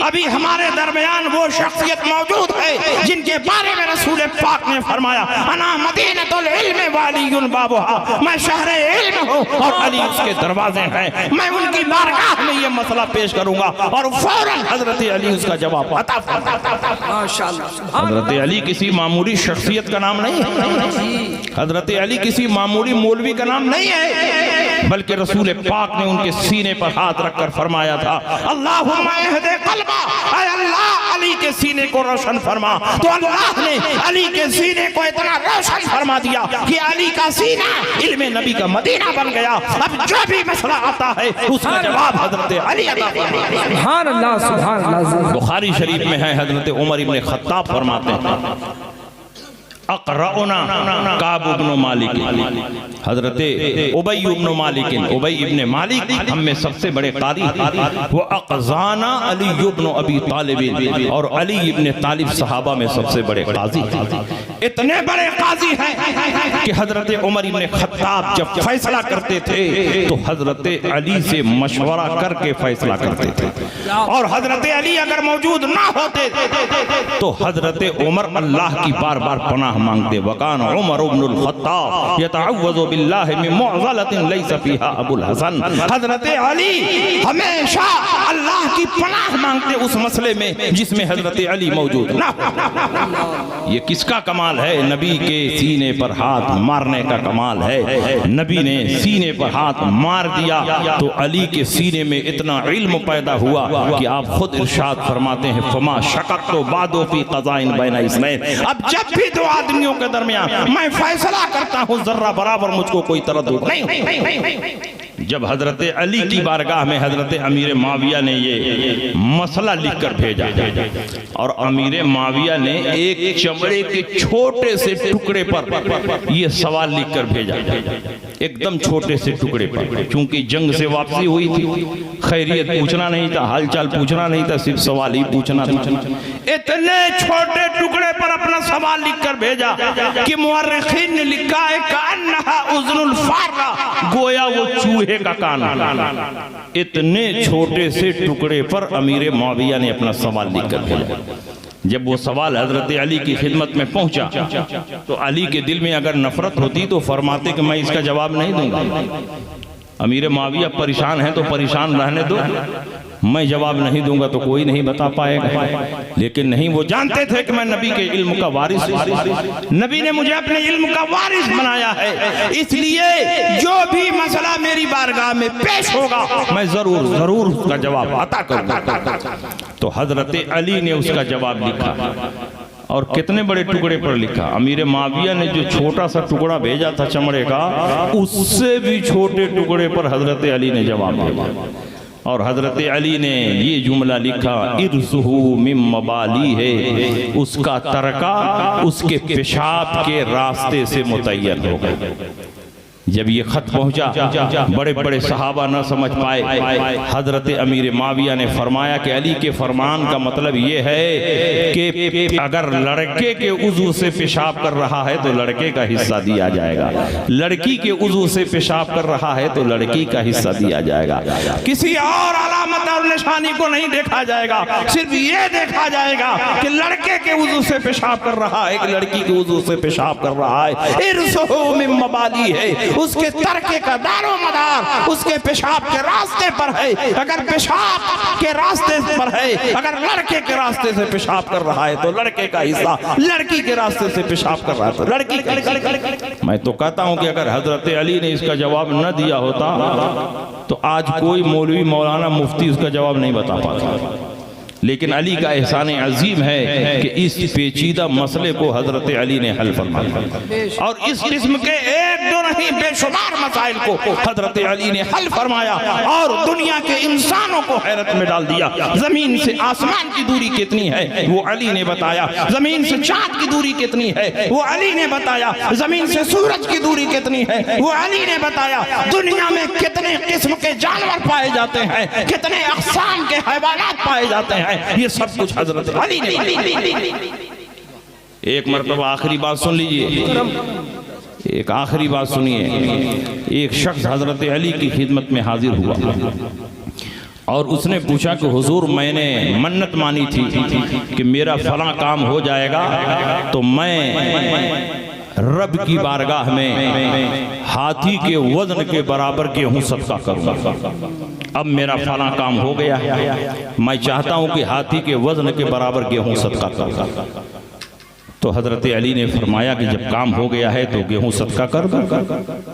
अभी हमारे दरमियान वो शख्सियत मौजूद है जिनके बारे में रसूल पाक ने फरमाया, अना मदीनतुल इल्म वालियुन बाबुहा, मैं शहर इल्म हूँ और अली उसके दरवाजे हैं। मैं उनकी बारगाह में ये मसला पेश करूंगा और फौरन हजरत अली उसका जवाब अता फरमाएंगे। माशाअल्लाह, हजरत अली किसी मामूली शख्सियत का नाम नहीं है, हजरत अली किसी मामूली मौलवी का नाम नहीं है। बल्कि रसूल पाक ने उनके सीने पर हाथ रखकर फरमाया था, अल्लाहुम्मा इहदे क़ल्बा, ऐ अल्लाह अली के सीने को रोशन फरमा। तो अल्लाह ने अली के सीने को इतना रोशन फरमा दिया कि अली का सीना इल्मे नबी का मदीना बन गया। अब जो भी मसला आता है उसका जवाब हजरत अली अता फरमाते हैं। सुभान अल्लाह, सुभान अल्लाह। बुखारी शरीफ में है, हजरत उमर इब्ने खत्ताब फरमाते हैं, अक़रउना काब इब्न मालिक, हजरत उबई इब्न मालिक, उबई इब्न मालिक हम में सबसे बड़े कारी, वो अक़ज़ाना अली इब्न अबी तालिब, और अली इब्न तालिब सहाबा में सबसे बड़े काजी। इतने बड़े काजी हैं कि हजरत उमर इब्न खत्ताब जब फैसला करते थे तो हजरत अली से मशवरा करके फैसला करते थे, और हजरत अली अगर मौजूद ना होते तो हजरत उमर अल्लाह की बार बार पनाह मांगते। वकान उमर इब्नुल खत्ताब यतअव्वज़ु बिल्लाहि मिन मुअज़लतिन लैसा फीहा अबुल हसन, हजरत अली हमेशा अल्लाह की पनाह मांगते उस मसले में जिसमें हजरत अली मौजूद ना हो। ये किसका कमाल है? नबी के सीने पर हाथ मारने का कमाल है। नबी ने सीने पर हाथ मार दिया तो अली के सीने में इतना इल्म पैदा हुआ कि आप खुद इरशाद फरमाते हैं, फमा शक़क़्तु बादु फी क़ज़ाइन बैन इस्नैन, अब जब भी दो आदमियों के दरमियान मैं फैसला करता हूं जर्रा बराबर मुझको कोई तरद्दुद नहीं। जब हजरत अली की बारगाह में हजरत अमीर माविया ने ये मसला लिखकर भेजा, और अमीर माविया ने एक चमड़े के छोटे से टुकड़े पर ये सवाल लिखकर भेजा, एकदम छोटे से टुकड़े पर, क्योंकि जंग से वापसी हुई थी, खैरियत पूछना नहीं था, हालचाल पूछना नहीं था, सिर्फ सवाल ही पूछना था। इतने छोटे टुकड़े पर अपना सवाल लिखकर भेजा कि मुअर्रिखीन ने लिखा है कअन्नहा उज़्नुल फारा, गोया वो चूहे का कान। इतने छोटे से टुकड़े पर अमीर मुआविया ने अपना सवाल लिखकर भेजा। जब वो सवाल हजरत अली की खिदमत में पहुंचा तो अली के दिल में अगर नफरत होती तो फरमाते कि मैं इसका जवाब नहीं दूंगा। अमीर मुआविया परेशान है तो परेशान रहने दो, मैं जवाब नहीं दूंगा तो कोई नहीं बता पाएगा। लेकिन नहीं, वो जानते थे कि मैं नबी के इल्म का वारिस हूं, नबी ने मुझे अपने इल्म का वारिस बनाया है, इसलिए जो भी मसला मेरी बारगाह में पेश होगा मैं जरूर जरूर उसका जवाब अता करूंगा। तो हजरत अली ने उसका जवाब लिखा, और कितने बड़े टुकड़े पर लिखा। अमीर माविया ने जो छोटा सा टुकड़ा भेजा था चमड़े का, उससे भी छोटे टुकड़े पर हजरत अली ने जवाब दिया, और हजरत अली ने ये जुमला लिखा, इर्ज़ुहु मिन मबाली है, उसका तरका उसके पेशाब के रास्ते से मुतय्यन हो गया। जब ये खत पहुंचा बड़े बड़े सहाबा न समझ पाए। हजरत अमीर माविया ने फरमाया कि अली के फरमान का मतलब ये है कि अगर लड़के के उज़ू से पेशाब कर रहा है तो लड़के का हिस्सा दिया जाएगा, लड़की के उज़ू से पेशाब कर रहा है तो लड़की का हिस्सा दिया जाएगा। किसी और अलामत और निशानी को नहीं देखा जाएगा, सिर्फ ये देखा जाएगा कि लड़के के उज़ू से पेशाब कर रहा है कि लड़की के उज़ू से पेशाब कर रहा है। इर्ज़ुहु मिन मबाली है, उसके तरके का दारो मदार उसके पेशाब के रास्ते पर है। अगर पेशाब के रास्ते पर है, अगर लड़के के रास्ते से पेशाब कर रहा है तो लड़के का हिस्सा, लड़की के रास्ते से पेशाब कर रहा है तो लड़की का। मैं तो कहता हूं कि अगर हजरत अली ने इसका जवाब न दिया होता तो आज कोई मौलवी मौलाना मुफ्ती उसका जवाब नहीं बता पाता। लेकिन अली का एहसान अजीम है कि इस पेचीदा मसले को हजरत अली ने हल फरमाया, और इस किस्म के एक दो नहीं बेशुमार मसाइल को हजरत अली ने हल फरमाया और दुनिया के इंसानों को हैरत में डाल दिया। जमीन से आसमान की दूरी कितनी है वो अली ने बताया, जमीन से चांद की दूरी कितनी है वो अली ने बताया, जमीन से सूरज की दूरी कितनी है वो अली ने बताया, दुनिया में कितने किस्म के जानवर पाए जाते हैं, कितने अक़साम के हैवानात पाए जाते हैं, ये सब कुछ हजरत अली ने। एक मरतबा आखिरी बात सुन लीजिए, एक आखिरी बात सुनिए। एक शख्स हजरत अली की खिदमत में हाजिर हुआ और उसने पूछा कि हुजूर मैंने मन्नत मानी थी कि मेरा फला काम हो जाएगा तो मैं रब की बारगाह में हाथी के वजन के बराबर गेहूं सदका करूंगा। अब मेरा फला काम हो गया है, मैं चाहता हूं कि हाथी के वजन के बराबर गेहूं सदका करूंगा। तो हजरत अली ने फरमाया कि जब काम हो गया है तो गेहूं सदका कर दो,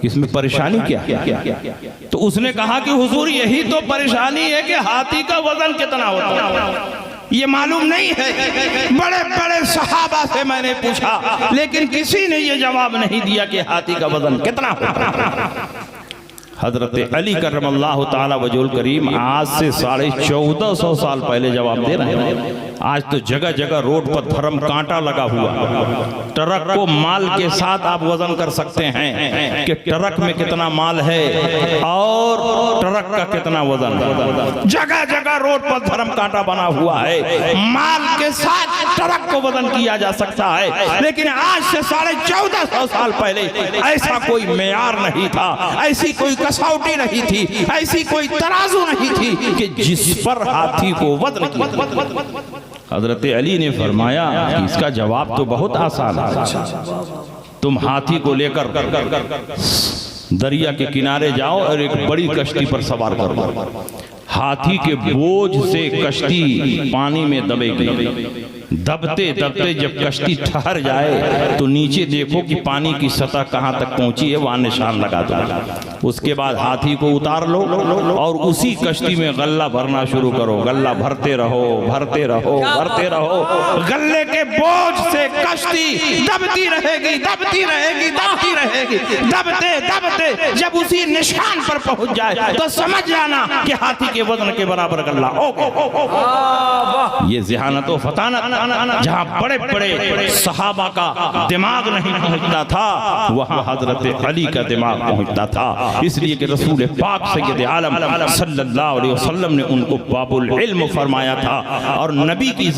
इसमें परेशानी क्या है? तो उसने कहा कि हुजूर यही तो परेशानी है कि हाथी का वजन कितना होता है ये मालूम नहीं है। बड़े बड़े सहाबा से मैंने पूछा लेकिन किसी ने ये जवाब नहीं दिया कि हाथी का वजन कितना होता है। हजरत अली करमल्लाहु ताला वजहुल करीम आज से 1450 साल पहले जवाब दे रहे हैं। आज तो जगह जगह रोड पर धर्म कांटा लगा हुआ, ट्रक को माल के साथ आप वजन कर सकते हैं कि ट्रक में कितना माल है और ट्रक का कितना वजन। जगह जगह रोड पर धर्म कांटा बना हुआ है, माल के साथ ट्रक को वजन किया जा सकता है। लेकिन आज से 1450 साल पहले ऐसा कोई मेयार नहीं था, ऐसी कोई कसौटी नहीं थी, ऐसी कोई तराजू नहीं थी कि जिस पर हाथी को वजन किया। हजरत अली ने फरमाया कि इसका जवाब तो बहुत आसान है। तुम हाथी को लेकर दरिया के किनारे जाओ और एक बड़ी कश्ती पर सवार कर दो। हाथी के बोझ से कश्ती पानी में दबेगी। दबते दबते जब कश्ती ठहर जाए तो नीचे देखो कि पानी की सतह कहां तक पहुंची है, वहां निशान लगा दो। उसके बाद हाथी को उतार लो और उसी कश्ती में गल्ला भरना शुरू करो। गल्ला भरते रहो, भरते रहो, भरते रहो। गल्ले के बोझ से कश्ती दबती रहेगी, दबती रहेगी, दबती रहेगी। दबते दबते जब उसी निशान पर पहुंच जाए तो समझ जाना कि हाथी के वजन के बराबर गल्ला हो गया। ये ज़हानत व फतानत जहां बड़े बड़े सहाबा का दिमाग नहीं पहुंचता था, वहां हजरत अली का दिमाग पहुंचता था। इसलिए कि रसूल पाक सैयद आलम सल्लल्लाहु अलैहि वसल्लम ने उनको बाबुल इल्म फरमाया था और नबी की